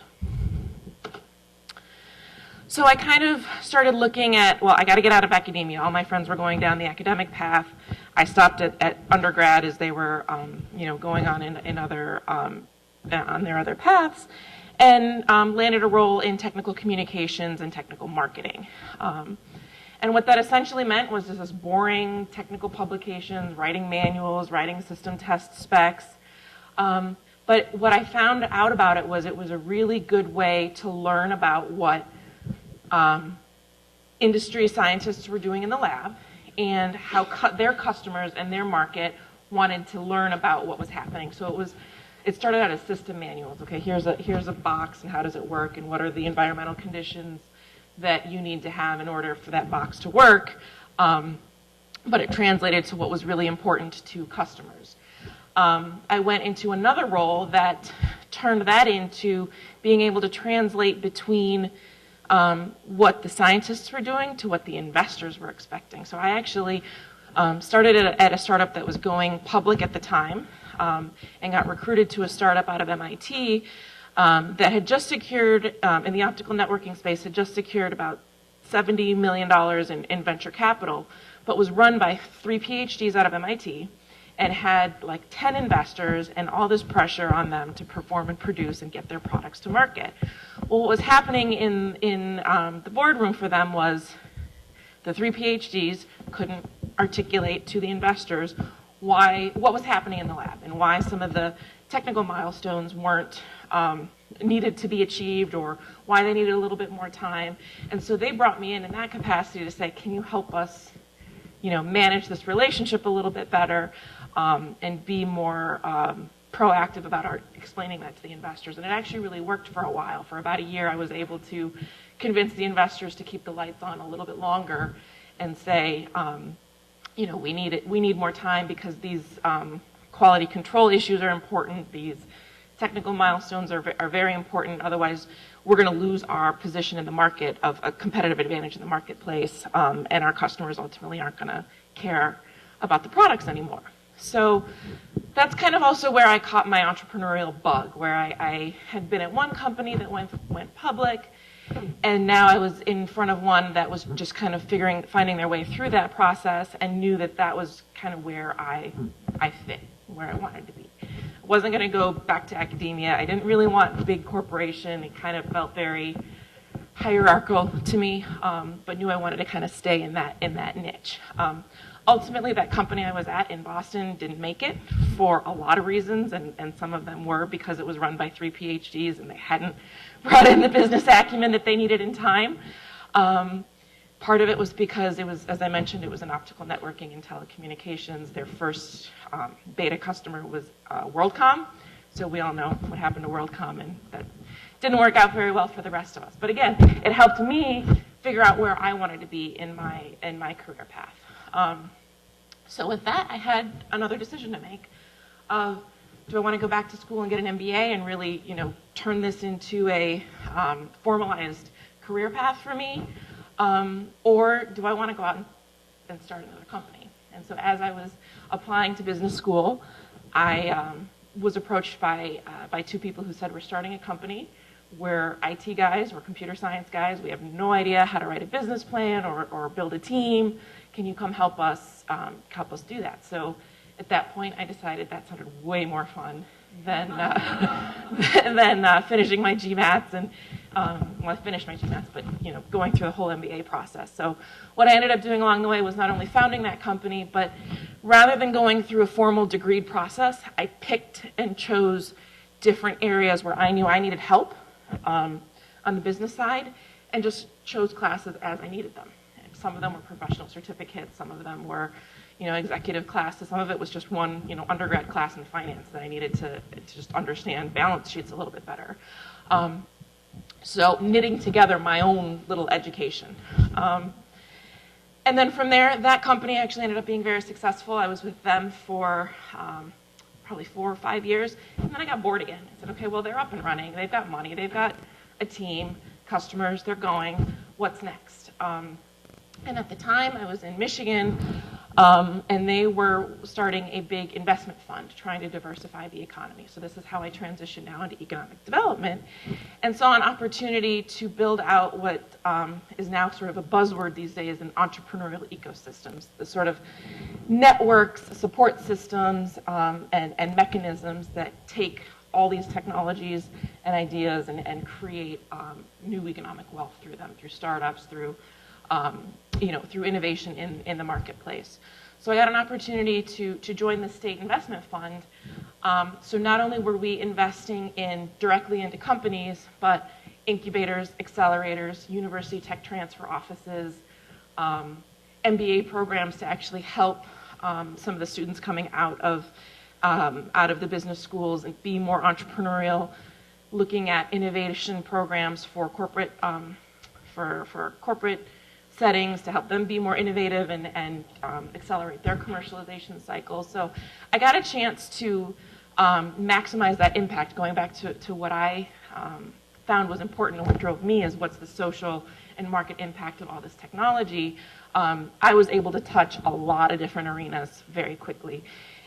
So I kind of started looking at, well, I got to get out of academia. All my friends were going down the academic path. I stopped at undergrad as they were, going on in other on their other paths, and landed a role in technical communications and technical marketing. And what that essentially meant was just this boring technical publications, writing manuals, writing system test specs. But what I found out about it was a really good way to learn about what industry scientists were doing in the lab, and how their customers and their market wanted to learn about what was happening. So it started out as system manuals. Okay, here's a box, and how does it work, and what are the environmental conditions that you need to have in order for that box to work. But it translated to what was really important to customers. I went into another role that turned that into being able to translate between what the scientists were doing to what the investors were expecting. So I actually started at a startup that was going public at the time, and got recruited to a startup out of MIT that had just secured, in the optical networking space, had just secured about $70 million in venture capital, but was run by 3 PhDs out of MIT, and had like 10 investors and all this pressure on them to perform and produce and get their products to market. Well, what was happening in the boardroom for them was the 3 PhDs couldn't articulate to the investors what was happening in the lab, and why some of the technical milestones weren't needed to be achieved, or why they needed a little bit more time. And so they brought me in that capacity to say, can you help us manage this relationship a little bit better, and be more proactive about explaining that to the investors. And it actually really worked for a while. For about a year, I was able to convince the investors to keep the lights on a little bit longer, and say, we need more time, because these quality control issues are important. These technical milestones are very important. Otherwise, we're going to lose our position in the market, of a competitive advantage in the marketplace, and our customers ultimately aren't going to care about the products anymore. So that's kind of also where I caught my entrepreneurial bug, where I had been at one company that went public, and now I was in front of one that was just kind of finding their way through that process, and knew that was kind of where I fit, where I wanted to be. I wasn't going to go back to academia. I didn't really want a big corporation. It kind of felt very hierarchical to me, but knew I wanted to kind of stay in that niche. Ultimately, that company I was at in Boston didn't make it for a lot of reasons, and some of them were because it was run by 3 PhDs and they hadn't brought in the business acumen that they needed in time. Part of it was because it was, as I mentioned, it was an optical networking and telecommunications. Their first beta customer was WorldCom, so we all know what happened to WorldCom, and that didn't work out very well for the rest of us. But again, it helped me figure out where I wanted to be in my career path. So with that, I had another decision to make of, do I want to go back to school and get an MBA and really, turn this into a formalized career path for me, or do I want to go out and start another company? And so as I was applying to business school, I was approached by 2 people who said, we're starting a company. We're IT guys, we're computer science guys. We have no idea how to write a business plan or build a team. Can you come help us do that? So at that point, I decided that sounded way more fun than finishing my GMATs, and I finished my GMATs, but going through the whole MBA process. So what I ended up doing along the way was not only founding that company, but rather than going through a formal degreed process, I picked and chose different areas where I knew I needed help on the business side, and just chose classes as I needed them. Some of them were professional certificates, some of them were, executive classes. Some of it was just one, undergrad class in finance that I needed to just understand balance sheets a little bit better. So knitting together my own little education. And then from there, that company actually ended up being very successful. I was with them for probably 4 or 5 years, and then I got bored again. I said, okay, well, they're up and running. They've got money. They've got a team, customers. They're going. What's next? And at the time, I was in Michigan, and they were starting a big investment fund trying to diversify the economy. So this is how I transitioned now into economic development and saw an opportunity to build out what is now sort of a buzzword these days in entrepreneurial ecosystems, the sort of networks, support systems, and mechanisms that take all these technologies and ideas and create new economic wealth through them, through startups, through through innovation in the marketplace. So I got an opportunity to join the state investment fund. So not only were we investing directly into companies, but incubators, accelerators, university tech transfer offices, MBA programs to actually help some of the students coming out of the business schools and be more entrepreneurial, looking at innovation programs for corporate settings to help them be more innovative and accelerate their commercialization cycles. So I got a chance to maximize that impact, going back to what I found was important and what drove me is what's the social and market impact of all this technology. I was able to touch a lot of different arenas very quickly.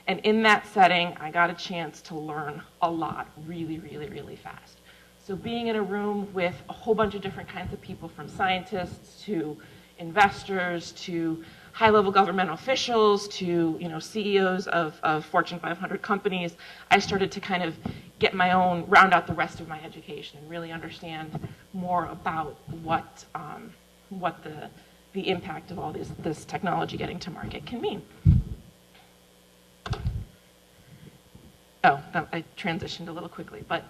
And in that setting, I got a chance to learn a lot really, really, really fast. So being in a room with a whole bunch of different kinds of people, from scientists to investors to high-level governmental officials to CEOs of Fortune 500 companies, I started to kind of round out the rest of my education and really understand more about what the impact of all this technology getting to market can mean. Oh, I transitioned a little quickly. But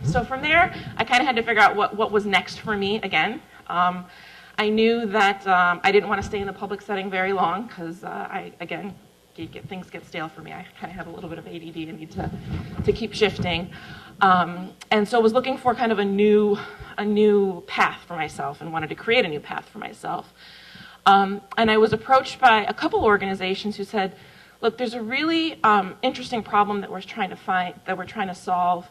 so from there, I kind of had to figure out what was next for me again. I knew that I didn't want to stay in the public setting very long because, things get stale for me. I kind of have a little bit of ADD and need to keep shifting. And so I was looking for kind of a new path for myself and wanted to create a new path for myself. And I was approached by a couple organizations who said, look, there's a really interesting problem that we're trying to solve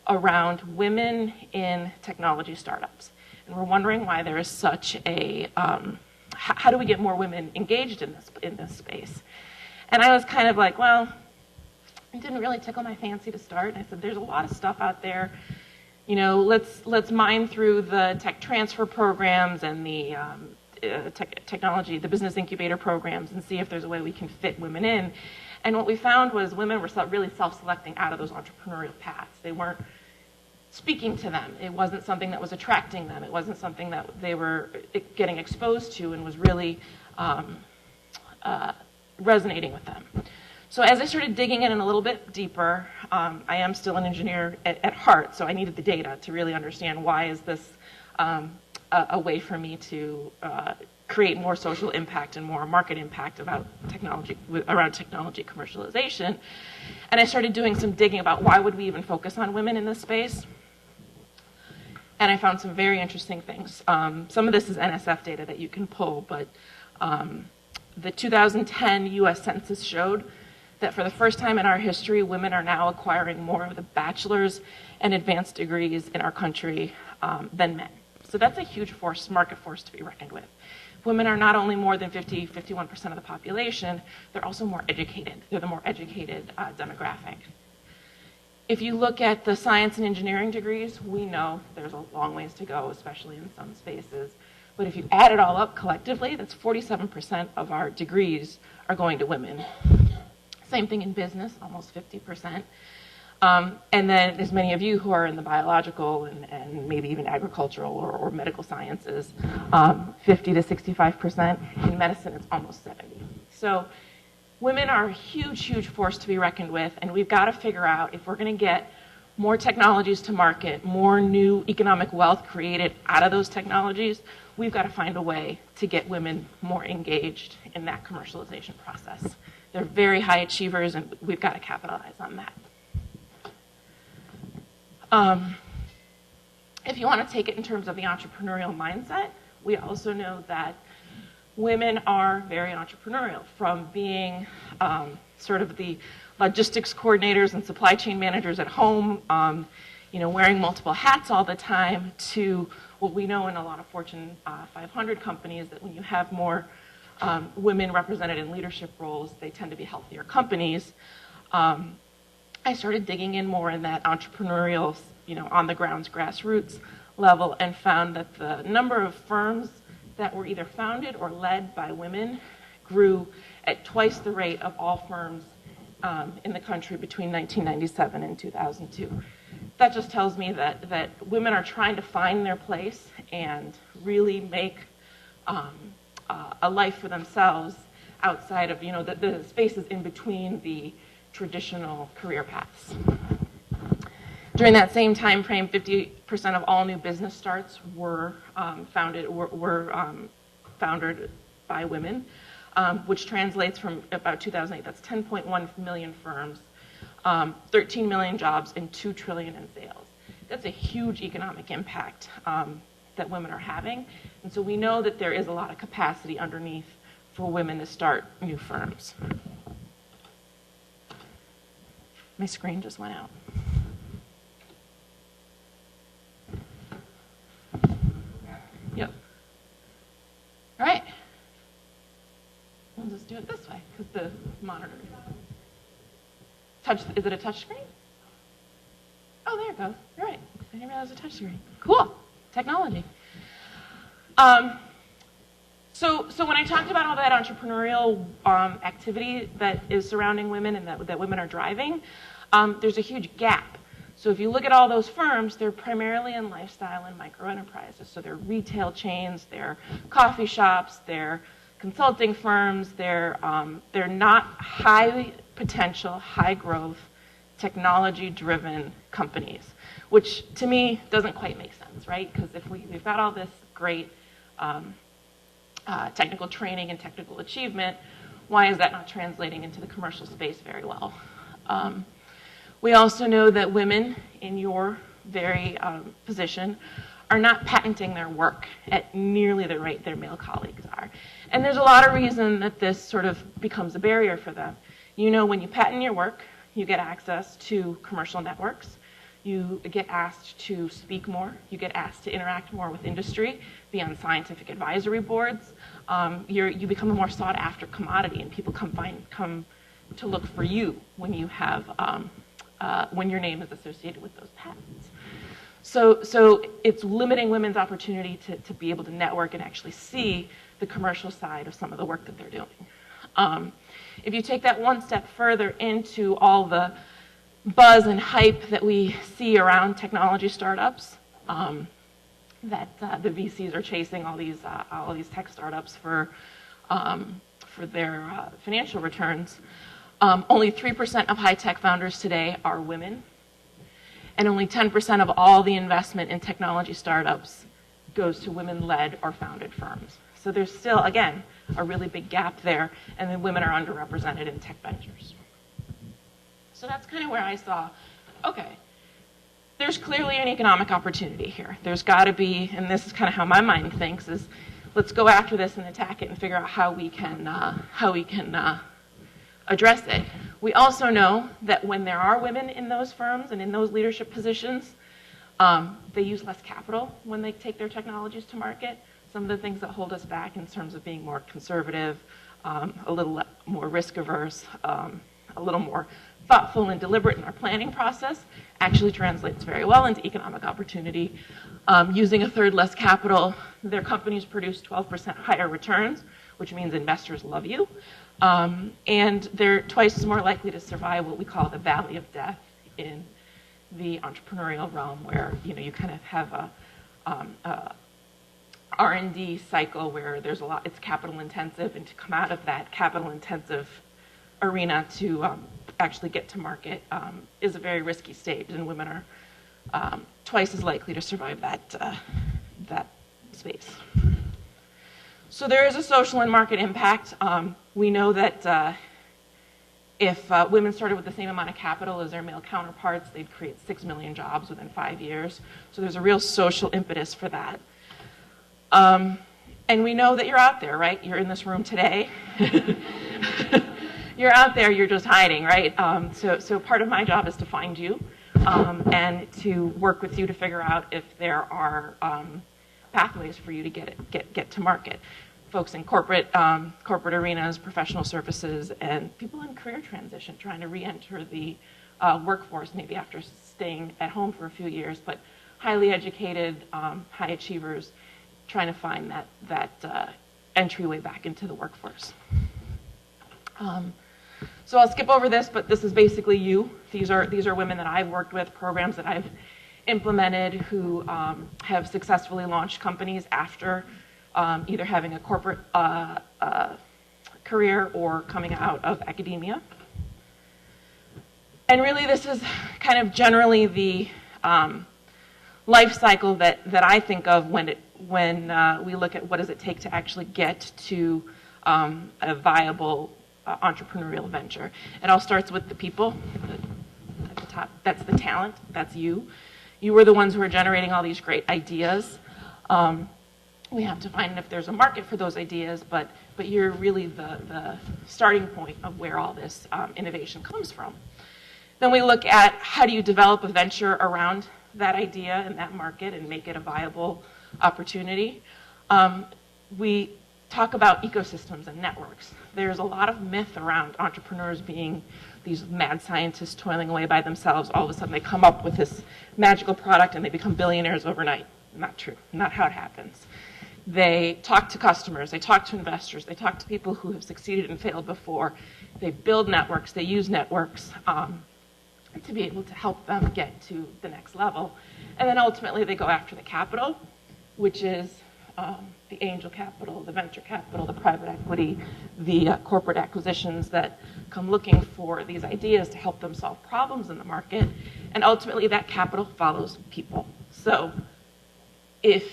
around women in technology startups. And we're wondering why there is such a, how do we get more women engaged in this space? And I was kind of like, well, it didn't really tickle my fancy to start. And I said, there's a lot of stuff out there. Let's mine through the tech transfer programs and the technology, the business incubator programs, and see if there's a way we can fit women in. And what we found was women were really self-selecting out of those entrepreneurial paths. They weren't speaking to them. It wasn't something that was attracting them. It wasn't something that they were getting exposed to and was really resonating with them. So as I started digging in a little bit deeper, I am still an engineer at heart, so I needed the data to really understand why is this a way for me to create more social impact and more market impact around technology commercialization. And I started doing some digging about why would we even focus on women in this space. And I found some very interesting things. Some of this is NSF data that you can pull, but the 2010 US Census showed that for the first time in our history, women are now acquiring more of the bachelor's and advanced degrees in our country than men. So that's a huge market force to be reckoned with. Women are not only more than 51% of the population, they're also more educated. They're the more educated demographic. If you look at the science and engineering degrees, we know there's a long ways to go, especially in some spaces. But if you add it all up collectively, that's 47% of our degrees are going to women. Same thing in business, almost 50%. And then there's many of you who are in the biological and maybe even agricultural or medical sciences, 50 to 65%. In medicine, it's almost 70. So women are a huge, huge force to be reckoned with, and we've got to figure out if we're going to get more technologies to market, more new economic wealth created out of those technologies, we've got to find a way to get women more engaged in that commercialization process. They're very high achievers, and we've got to capitalize on that. If you want to take it in terms of the entrepreneurial mindset, we also know that women are very entrepreneurial, from being sort of the logistics coordinators and supply chain managers at home, wearing multiple hats all the time, to what we know in a lot of Fortune 500 companies, that when you have more women represented in leadership roles, they tend to be healthier companies. I started digging in more in that entrepreneurial, on the grounds, grassroots level, and found that the number of firms that were either founded or led by women grew at twice the rate of all firms in the country between 1997 and 2002. That just tells me that women are trying to find their place and really make a life for themselves outside of the spaces in between the traditional career paths. During that same time frame, 50% of all new business starts were founded by women, which translates from about 2008. That's 10.1 million firms, 13 million jobs, and $2 trillion in sales. That's a huge economic impact that women are having, and so we know that there is a lot of capacity underneath for women to start new firms. My screen just went out. Yep. All right. We'll just do it this way because the monitor. Is it a touch screen? Oh, there it goes. You're right. I didn't realize it was a touch screen. Cool. Technology. So when I talked about all that entrepreneurial activity that is surrounding women and that women are driving, there's a huge gap. So if you look at all those firms, they're primarily in lifestyle and micro enterprises. So they're retail chains, they're coffee shops, they're consulting firms, they're not high potential, high growth, technology-driven companies, which to me doesn't quite make sense, right? Because if we've got all this great technical training and technical achievement, why is that not translating into the commercial space very well? We also know that women in your very position are not patenting their work at nearly the rate their male colleagues are. And there's a lot of reason that this sort of becomes a barrier for them. When you patent your work, you get access to commercial networks. You get asked to speak more. You get asked to interact more with industry, be on scientific advisory boards. You become a more sought after commodity, and people come to look for you when you have when your name is associated with those patents. So it's limiting women's opportunity to be able to network and actually see the commercial side of some of the work that they're doing. If you take that one step further into all the buzz and hype that we see around technology startups, that the VCs are chasing all these tech startups for their financial returns. Only 3% of high-tech founders today are women, and only 10% of all the investment in technology startups goes to women-led or founded firms. So there's still, again, a really big gap there, and then women are underrepresented in tech ventures. So that's kind of where I saw, okay, there's clearly an economic opportunity here. There's got to be, and this is kind of how my mind thinks, is let's go after this and attack it and figure out how we can address it. We also know that when there are women in those firms and in those leadership positions, they use less capital when they take their technologies to market. Some of the things that hold us back in terms of being more conservative, a little more risk averse, a little more thoughtful and deliberate in our planning process actually translates very well into economic opportunity. Using a third less capital, their companies produce 12% higher returns, which means investors love you. And they're twice as more likely to survive what we call the valley of death in the entrepreneurial realm, where you kind of have a R&D cycle where there's a lot, it's capital intensive, and to come out of that capital intensive arena to actually get to market is a very risky stage, and women are twice as likely to survive that space. So there is a social and market impact. We know that if women started with the same amount of capital as their male counterparts, they'd create 6 million jobs within 5 years. So there's a real social impetus for that. And we know that you're out there, right? You're in this room today. You're out there, you're just hiding, right? So part of my job is to find you and to work with you to figure out if there are pathways for you to get to market. Folks in corporate arenas, professional services, and people in career transition trying to re-enter the workforce maybe after staying at home for a few years, but highly educated, high achievers trying to find that entryway back into the workforce. So I'll skip over this, but this is basically you. These are women that I've worked with, programs that I've implemented who have successfully launched companies after either having a corporate career or coming out of academia. And really this is kind of generally the life cycle that I think of when we look at what does it take to actually get to a viable entrepreneurial venture. It all starts with the people at the top. That's the talent. That's you. You were the ones who are generating all these great ideas. We have to find if there's a market for those ideas, but you're really the starting point of where all this innovation comes from. Then we look at how do you develop a venture around that idea and that market and make it a viable opportunity. We talk about ecosystems and networks. There's a lot of myth around entrepreneurs being these mad scientists toiling away by themselves. All of a sudden they come up with this magical product and they become billionaires overnight. Not true, not how it happens. They talk to customers, they talk to investors, they talk to people who have succeeded and failed before. They build networks, they use networks to be able to help them get to the next level. And then ultimately they go after the capital, which is the angel capital, the venture capital, the private equity, the corporate acquisitions that come looking for these ideas to help them solve problems in the market. And ultimately that capital follows people. So if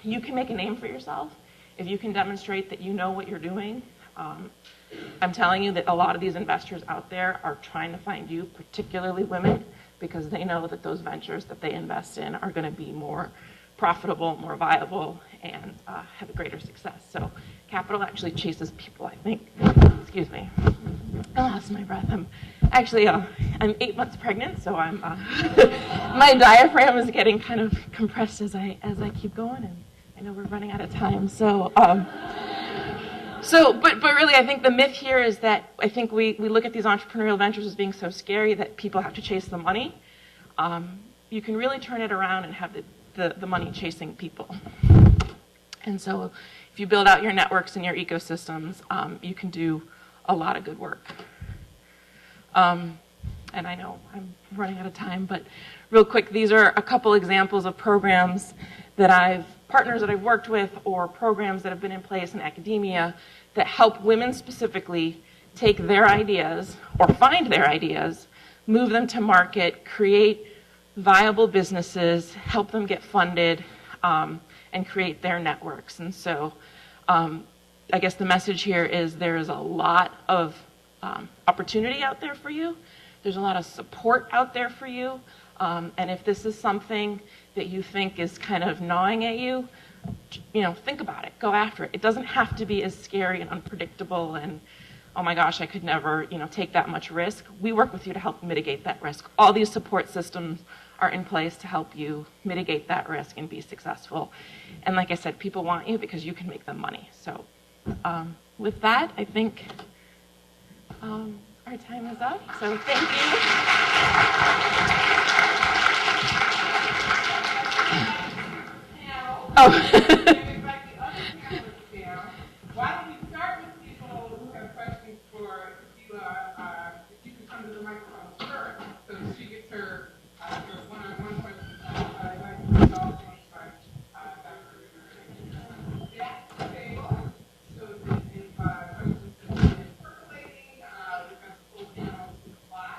you can make a name for yourself, if you can demonstrate that you know what you're doing, I'm telling you that a lot of these investors out there are trying to find you, particularly women, because they know that those ventures that they invest in are going to be more profitable, more viable, and have a greater success. So capital actually chases people, I think. Excuse me. I lost my breath. I'm 8 months pregnant, so I'm my diaphragm is getting kind of compressed as I keep going, and I know we're running out of time. So but really, I think the myth here is that I think we look at these entrepreneurial ventures as being so scary that people have to chase the money. You can really turn it around and have the money chasing people. And so if you build out your networks and your ecosystems, you can do a lot of good work. And I know I'm running out of time, but real quick, these are a couple examples of programs that partners that I've worked with, or programs that have been in place in academia that help women specifically take their ideas or find their ideas, move them to market, create viable businesses, help them get funded, and create their networks. And so I guess the message here is there is a lot of opportunity out there for you. There's a lot of support out there for you. And if this is something that you think is kind of gnawing at you, think about it. Go after it. It doesn't have to be as scary and unpredictable and, oh my gosh, I could never, take that much risk. We work with you to help mitigate that risk. All these support systems are in place to help you mitigate that risk and be successful. And like I said, people want you because you can make them money. So with that, I think our time is up. So thank you. Oh. Why don't we start with people who have questions for Kapila? If you could come to the microphone first, so she gets her one-on-one questions. I'd like to resolve things by Dr. Yeah, okay. So if questions have been percolating, we've got the full panel to apply.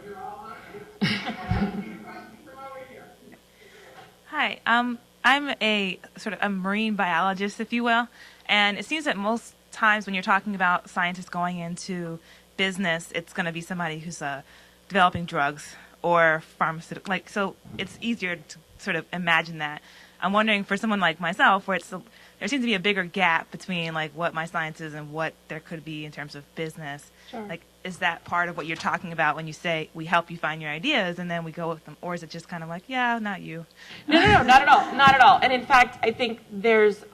You're all on. Questions from over here. Hi, I'm a sort of a marine biologist, if you will, and it seems that most times when you're talking about scientists going into business, it's going to be somebody who's developing drugs or pharmaceutical, like, so it's easier to sort of imagine that. I'm wondering for someone like myself, where there seems to be a bigger gap between like what my science is and what there could be in terms of business. Sure. Like, is that part of what you're talking about when you say we help you find your ideas and then we go with them, or is it just kind of like, yeah, not you? No, not at all, not at all. And in fact, I think there's,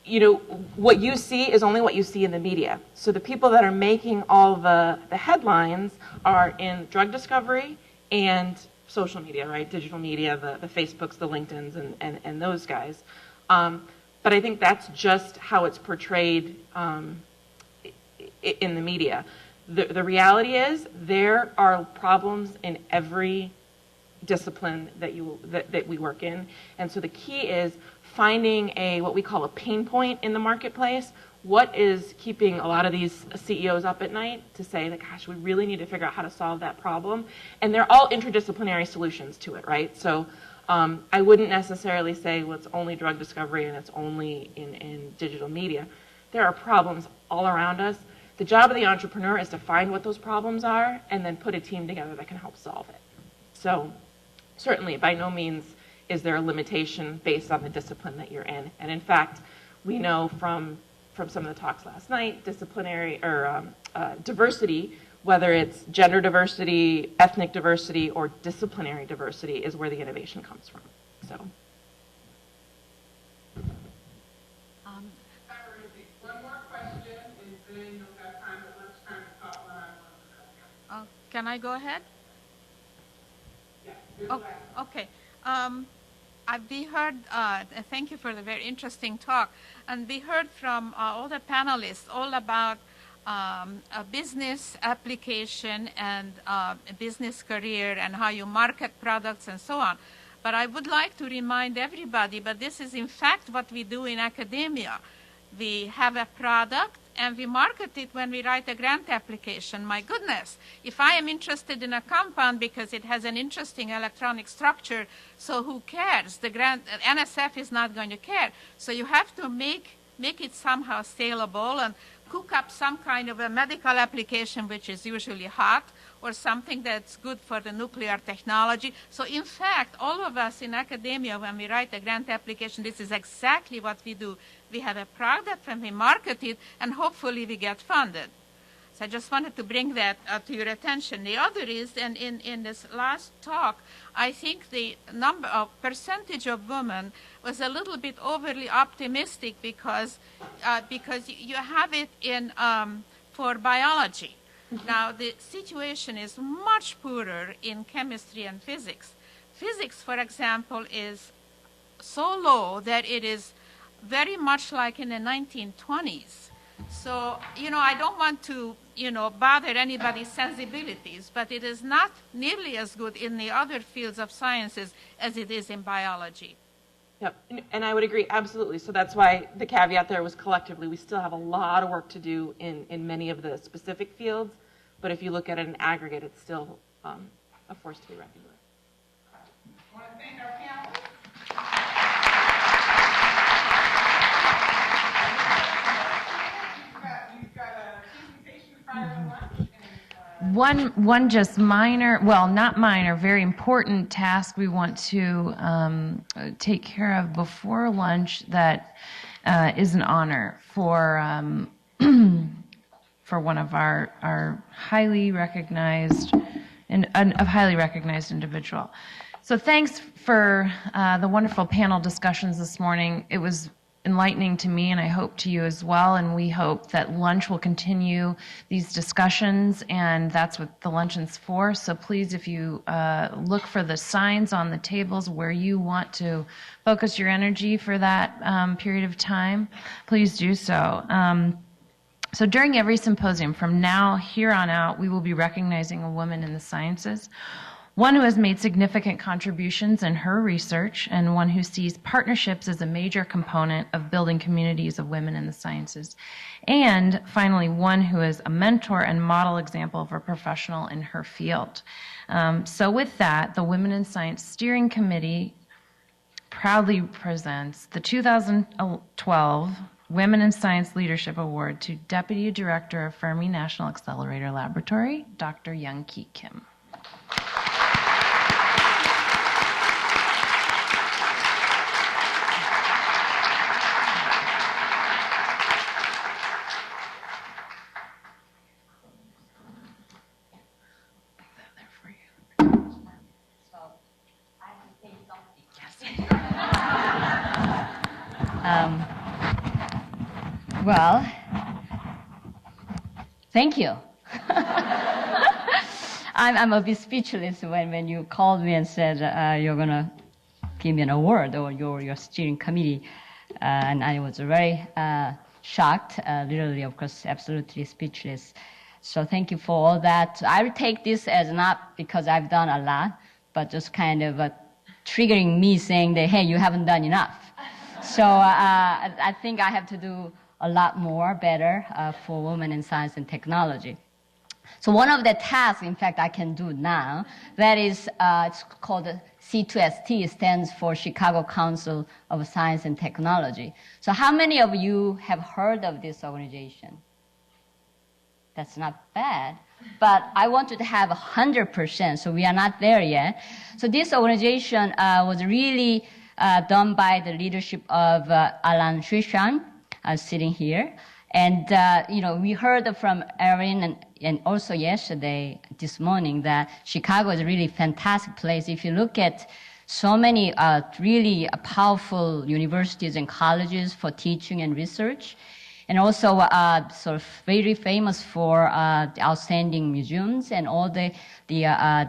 you know, what you see is only what you see in the media. So the people that are making all the headlines are in drug discovery and social media, right? Digital media, the Facebooks, the LinkedIns, and those guys. But I think that's just how it's portrayed in the media. The reality is there are problems in every discipline that we work in, and so the key is finding what we call a pain point in the marketplace. What is keeping a lot of these CEOs up at night to say that, gosh, we really need to figure out how to solve that problem? And they're all interdisciplinary solutions to it, right? So I wouldn't necessarily say, well, it's only drug discovery and it's only in digital media. There are problems all around us. The job of the entrepreneur is to find what those problems are and then put a team together that can help solve it. So certainly, by no means is there a limitation based on the discipline that you're in. And in fact, we know from some of the talks last night, disciplinary or diversity, whether it's gender diversity, ethnic diversity, or disciplinary diversity, is where the innovation comes from. So. One more question, and then you'll have time at lunchtime to talk one-on-one. Can I go ahead? Yeah. Okay. We heard, thank you for the very interesting talk, and we heard from all the panelists all about a business application and a business career and how you market products and so on. But I would like to remind everybody, but this is in fact what we do in academia. We have a product and we market it when we write a grant application. My goodness, if I am interested in a compound because it has an interesting electronic structure, so who cares? The NSF is not going to care. So you have to make it somehow saleable and cook up some kind of a medical application which is usually hot, or something that's good for the nuclear technology. So in fact, all of us in academia, when we write a grant application, this is exactly what we do. We have a product and we market it, and hopefully we get funded. So I just wanted to bring that to your attention. The other is, and in this last talk, I think the percentage of women was a little bit overly optimistic because you have it in for biology. Now, the situation is much poorer in chemistry and physics. Physics, for example, is so low that it is very much like in the 1920s. So, I don't want to, bother anybody's sensibilities, but it is not nearly as good in the other fields of sciences as it is in biology. Yep, and I would agree, absolutely. So that's why the caveat there was collectively. We still have a lot of work to do in many of the specific fields, but if you look at it in aggregate, it's still a force to be reckoned with. I want to thank our panelists. We've got a presentation prior to lunch. One just minor, well, not minor, very important task we want to take care of before lunch that is an honor for one of our highly recognized and a highly recognized individual. So thanks for the wonderful panel discussions this morning. It was enlightening to me, and I hope to you as well, and we hope that lunch will continue these discussions, and that's what the luncheon's for. So please, if you look for the signs on the tables where you want to focus your energy for that period of time, please do so. So during every symposium from now here on out, we will be recognizing a woman in the sciences, one who has made significant contributions in her research, and one who sees partnerships as a major component of building communities of women in the sciences. And finally, one who is a mentor and model example of a professional in her field. So with that, the Women in Science Steering Committee proudly presents the 2012 Women in Science Leadership Award to Deputy Director of Fermi National Accelerator Laboratory, Dr. Young-Ki Kim. Well, thank you. I'm a bit speechless when you called me and said you're going to give me an award or your steering committee. And I was very shocked, literally, of course, absolutely speechless. So thank you for all that. I will take this as not because I've done a lot, but just kind of triggering me saying that, hey, you haven't done enough. So I think I have to do a lot more, better for women in science and technology. So one of the tasks, in fact, I can do now, that is, it's called C2ST, it stands for Chicago Council of Science and Technology. So how many of you have heard of this organization? That's not bad, but I wanted to have 100%, so we are not there yet. So this organization was really done by the leadership of Alan Shishan, sitting here. And, we heard from Erin and also yesterday, this morning, that Chicago is a really fantastic place. If you look at so many really powerful universities and colleges for teaching and research, and also sort of very famous for the outstanding museums and all the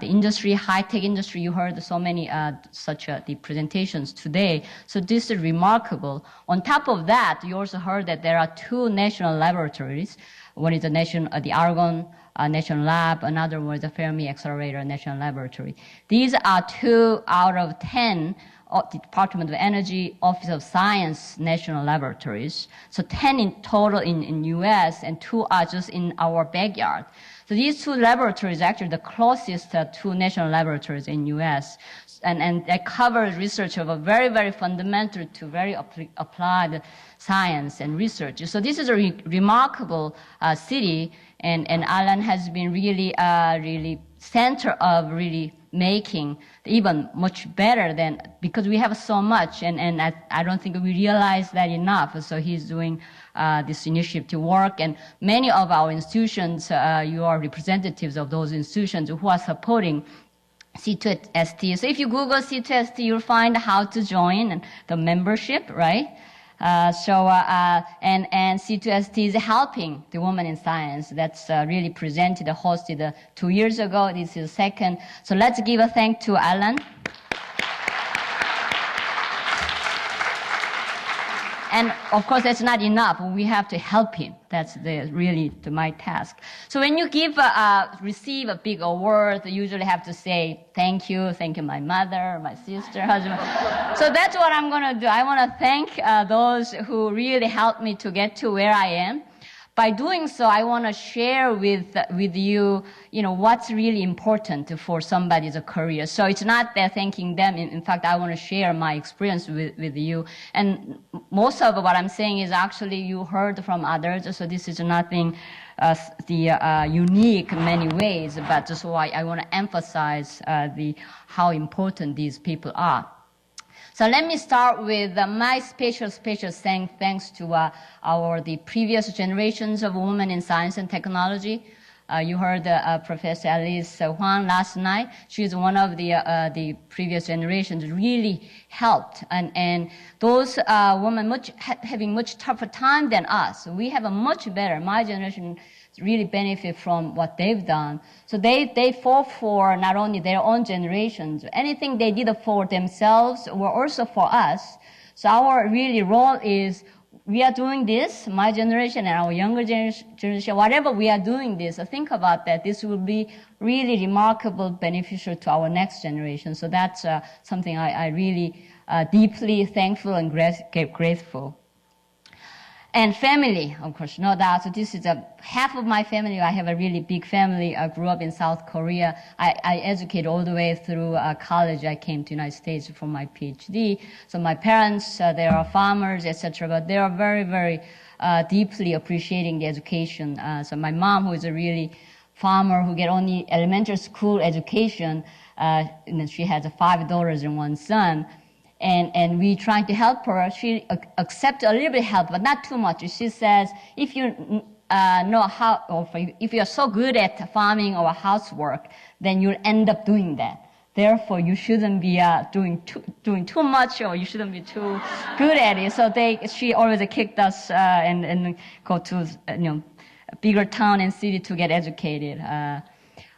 industry, high-tech industry. You heard so many such the presentations today. So this is remarkable. On top of that, you also heard that there are 2 national laboratories. One is the Argonne National Lab, another was the Fermi Accelerator National Laboratory. These are 2 out of 10 the Department of Energy, Office of Science national laboratories. So 10 in total in US, and 2 are just in our backyard. So these 2 laboratories are actually the closest 2 national laboratories in US. And that covers research of a very, very fundamental to very applied science and research. So this is a remarkable city, and Alan has been really, really center of really making even much better than, because we have so much, and I don't think we realize that enough. So he's doing this initiative work, and many of our institutions, you are representatives of those institutions who are supporting C2ST. So if you Google C2ST, you'll find how to join and the membership, right? And C2ST is helping the women in science. That's really presented, hosted 2 years ago. This is second. So let's give a thank to Alan. And of course, that's not enough. We have to help him. That's really my task. So when you receive a big award, you usually have to say, thank you my mother, my sister, husband. So that's what I'm going to do. I want to thank those who really helped me to get to where I am. By doing so, I want to share with you, what's really important for somebody's career. So it's not that thanking them. In fact, I want to share my experience with you. And most of what I'm saying is actually you heard from others. So this is nothing unique in many ways, but just why I want to emphasize how important these people are. So let me start with my special thanks to the previous generations of women in science and technology. You heard Professor Alice Huang last night. She's one of the previous generations, really helped. And those women having much tougher time than us. We have a much better, my generation really benefit from what they've done. So they fought for not only their own generations, anything they did for themselves or also for us. So our really role is we are doing this, my generation and our younger generation, whatever we are doing this, think about that. This will be really remarkable, beneficial to our next generation. So that's something I really deeply thankful and grateful. And family, of course, no doubt. So this is half of my family. I have a really big family. I grew up in South Korea. I educated all the way through college. I came to the United States for my Ph.D. So my parents, they are farmers, etc. But they are very, very deeply appreciating the education. So my mom, who is a really farmer who get only elementary school education, and she has 5 daughters and 1 son. And we trying to help her. She accepts a little bit of help, but not too much. She says, if you know how, or if you're so good at farming or housework, then you'll end up doing that. Therefore, you shouldn't be doing too much, or you shouldn't be too good at it. So she always kicked us and go to a bigger town and city to get educated.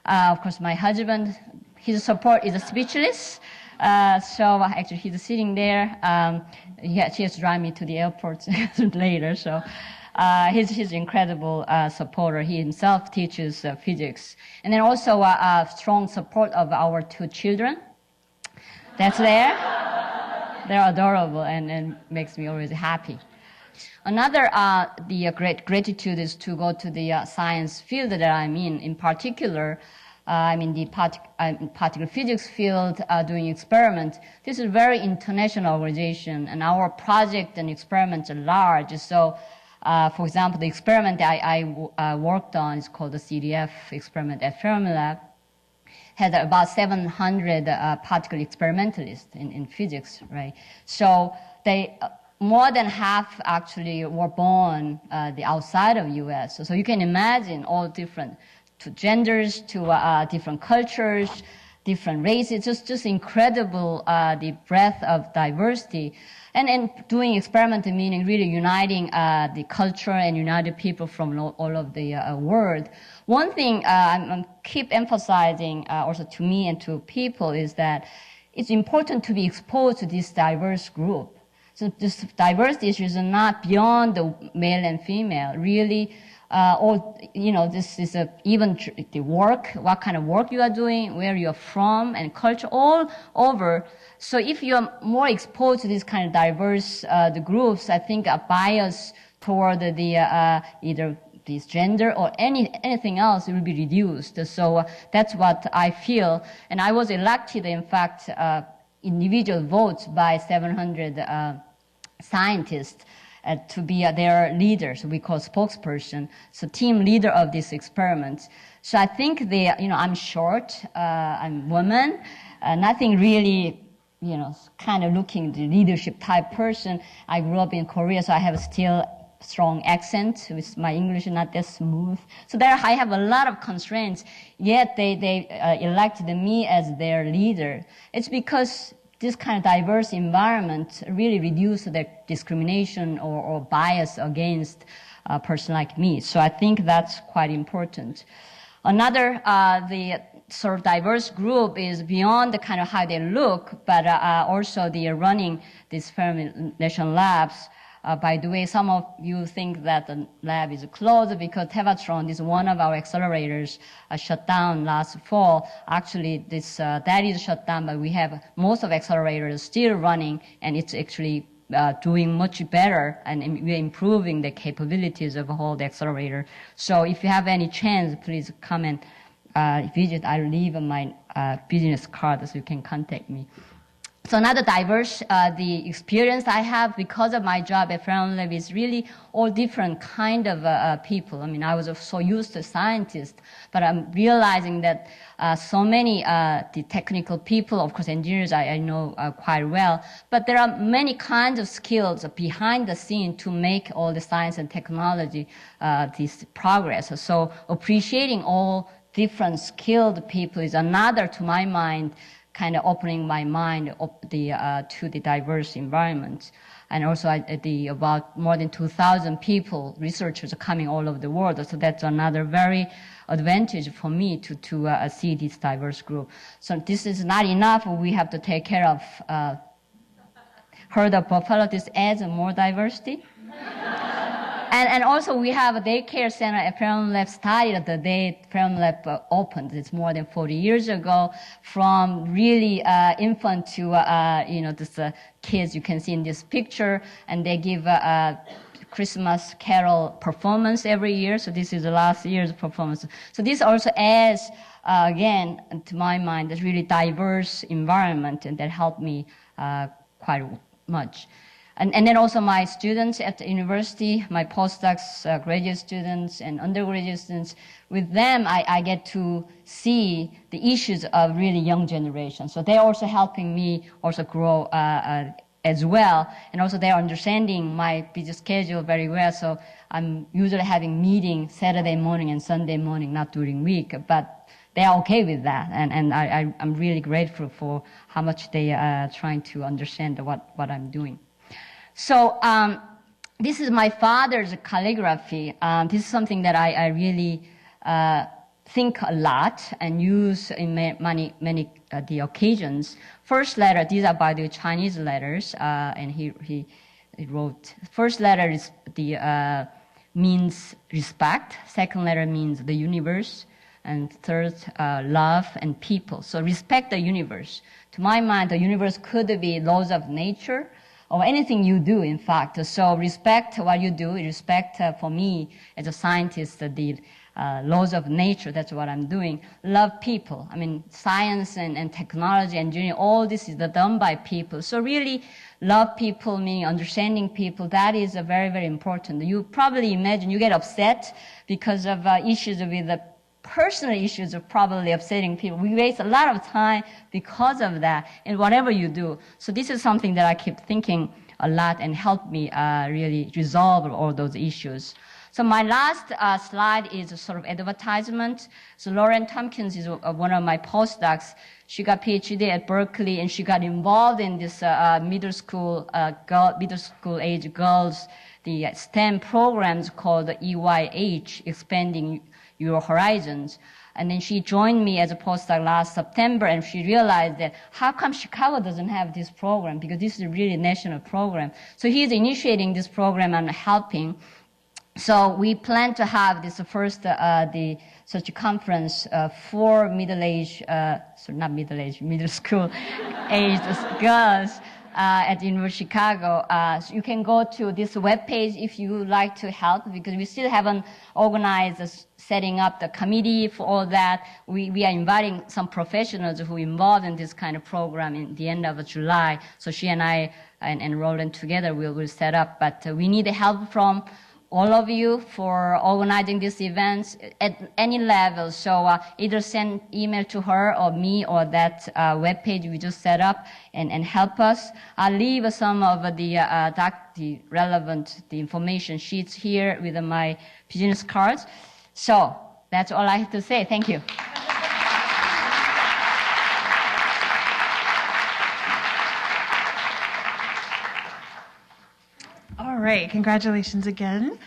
Of course, my husband, his support is speechless. So actually, he's sitting there. He has to drive me to the airport later. So he's an incredible supporter. He himself teaches physics, and then also strong support of our 2 children. That's there. They're adorable and makes me always happy. Another the great gratitude is to go to the science field that I'm in particular. I'm in the particle physics field doing experiments. This is a very international organization, and our project and experiments are large. So, for example, the experiment I worked on is called the CDF experiment at Fermentation Labs. Has about 700 particle experimentalists in physics, right? So they more than half actually were born outside of U.S. So you can imagine all different to genders, to different cultures, different races, just incredible the breadth of diversity. And doing experiment meaning really uniting the culture and united people from all of the world. One thing I keep emphasizing also to me and to people is that it's important to be exposed to this diverse group. So this diversity issues are not beyond the male and female, really. This is even the work, what kind of work you are doing, where you're from, and culture all over. So if you're more exposed to this kind of diverse the groups, I think a bias toward the either this gender or anything else will be reduced. So that's what I feel. And I was elected, in fact, individual votes by 700 scientists. To be their leader, so we call spokesperson, so team leader of this experiment. So I think I'm short, I'm woman, nothing really, kind of looking the leadership type person. I grew up in Korea, so I have still strong accent with my English not that smooth. So there I have a lot of constraints, yet they elected me as their leader. It's because this kind of diverse environment really reduces the discrimination or bias against a person like me. So I think that's quite important. Another, the sort of diverse group is beyond the kind of how they look, but also they are running these Fermentation Labs. By the way, some of you think that the lab is closed because Tevatron is one of our accelerators shut down last fall. Actually, that is shut down, but we have most of accelerators still running, and it's actually doing much better, and we're improving the capabilities of the whole accelerator. So if you have any chance, please come and visit. I'll leave my business card so you can contact me. So another diverse, the experience I have because of my job at Fermentation Lab is really all different kind of people. I mean, I was so used to scientists, but I'm realizing that so many the technical people, of course, engineers I know quite well, but there are many kinds of skills behind the scene to make all the science and technology this progress. So appreciating all different skilled people is another, to my mind, kind of opening my mind to the diverse environment. And also about more than 2,000 people, researchers are coming all over the world. So that's another very advantage for me to see this diverse group. So this is not enough. We have to take care of herd of buffalo. This adds more diversity. And also we have a daycare center at Fermentation Lab started the day Fermentation Lab opened. It's more than 40 years ago. From really infant to this kids you can see in this picture, and they give Christmas carol performance every year. So this is the last year's performance. So this also adds, again, to my mind, a really diverse environment, and that helped me quite much. And then also my students at the university, my postdocs, graduate students and undergraduate students, with them I get to see the issues of really young generation. So they're also helping me also grow as well. And also they're understanding my busy schedule very well. So I'm usually having meetings Saturday morning and Sunday morning, not during week, but they're okay with that. And I'm really grateful for how much they are trying to understand what I'm doing. So this is my father's calligraphy. This is something that I really think a lot and use in many the occasions. First letter, these are by the Chinese letters, and he wrote. First letter is the means respect. Second letter means the universe, and third love and people. So respect the universe. To my mind, the universe could be laws of nature, or anything you do, in fact. So respect what you do. Respect, for me, as a scientist, the laws of nature. That's what I'm doing. Love people. I mean, science and technology, engineering, all this is done by people. So really, love people, meaning understanding people, that is very, very important. You probably imagine you get upset because of issues with the personal issues are probably upsetting people. We waste a lot of time because of that in whatever you do. So this is something that I keep thinking a lot and help me really resolve all those issues. So my last slide is a sort of advertisement. So Tompkins is one of my postdocs. She got Ph.D. at Berkeley, and she got involved in this middle school age girls, the STEM programs called EYH, Expanding Your Horizons. And then she joined me as a postdoc last September, and she realized that how come Chicago doesn't have this program? Because this is a really national program. So he's initiating this program and helping. So we plan to have this first such a conference for middle school aged girls at University of Chicago. So you can go to this webpage if you would like to help, because we still haven't organized setting up the committee for all that. We are inviting some professionals who are involved in this kind of program in the end of July. So she and I and Roland together will set up. But we need help from all of you for organizing these events at any level. So either send email to her or me or that webpage we just set up and help us. I'll leave some of the relevant information sheets here with my business cards. So that's all I have to say. Thank you. All right, congratulations again.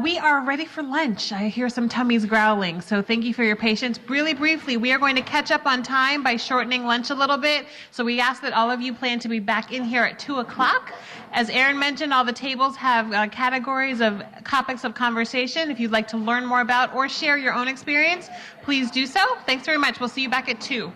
We are ready for lunch. I hear some tummies growling, so thank you for your patience. Really briefly, we are going to catch up on time by shortening lunch a little bit, so we ask that all of you plan to be back in here at 2 o'clock. As Aaron mentioned, all the tables have categories of topics of conversation. If you'd like to learn more about or share your own experience, please do so. Thanks very much. We'll see you back at 2.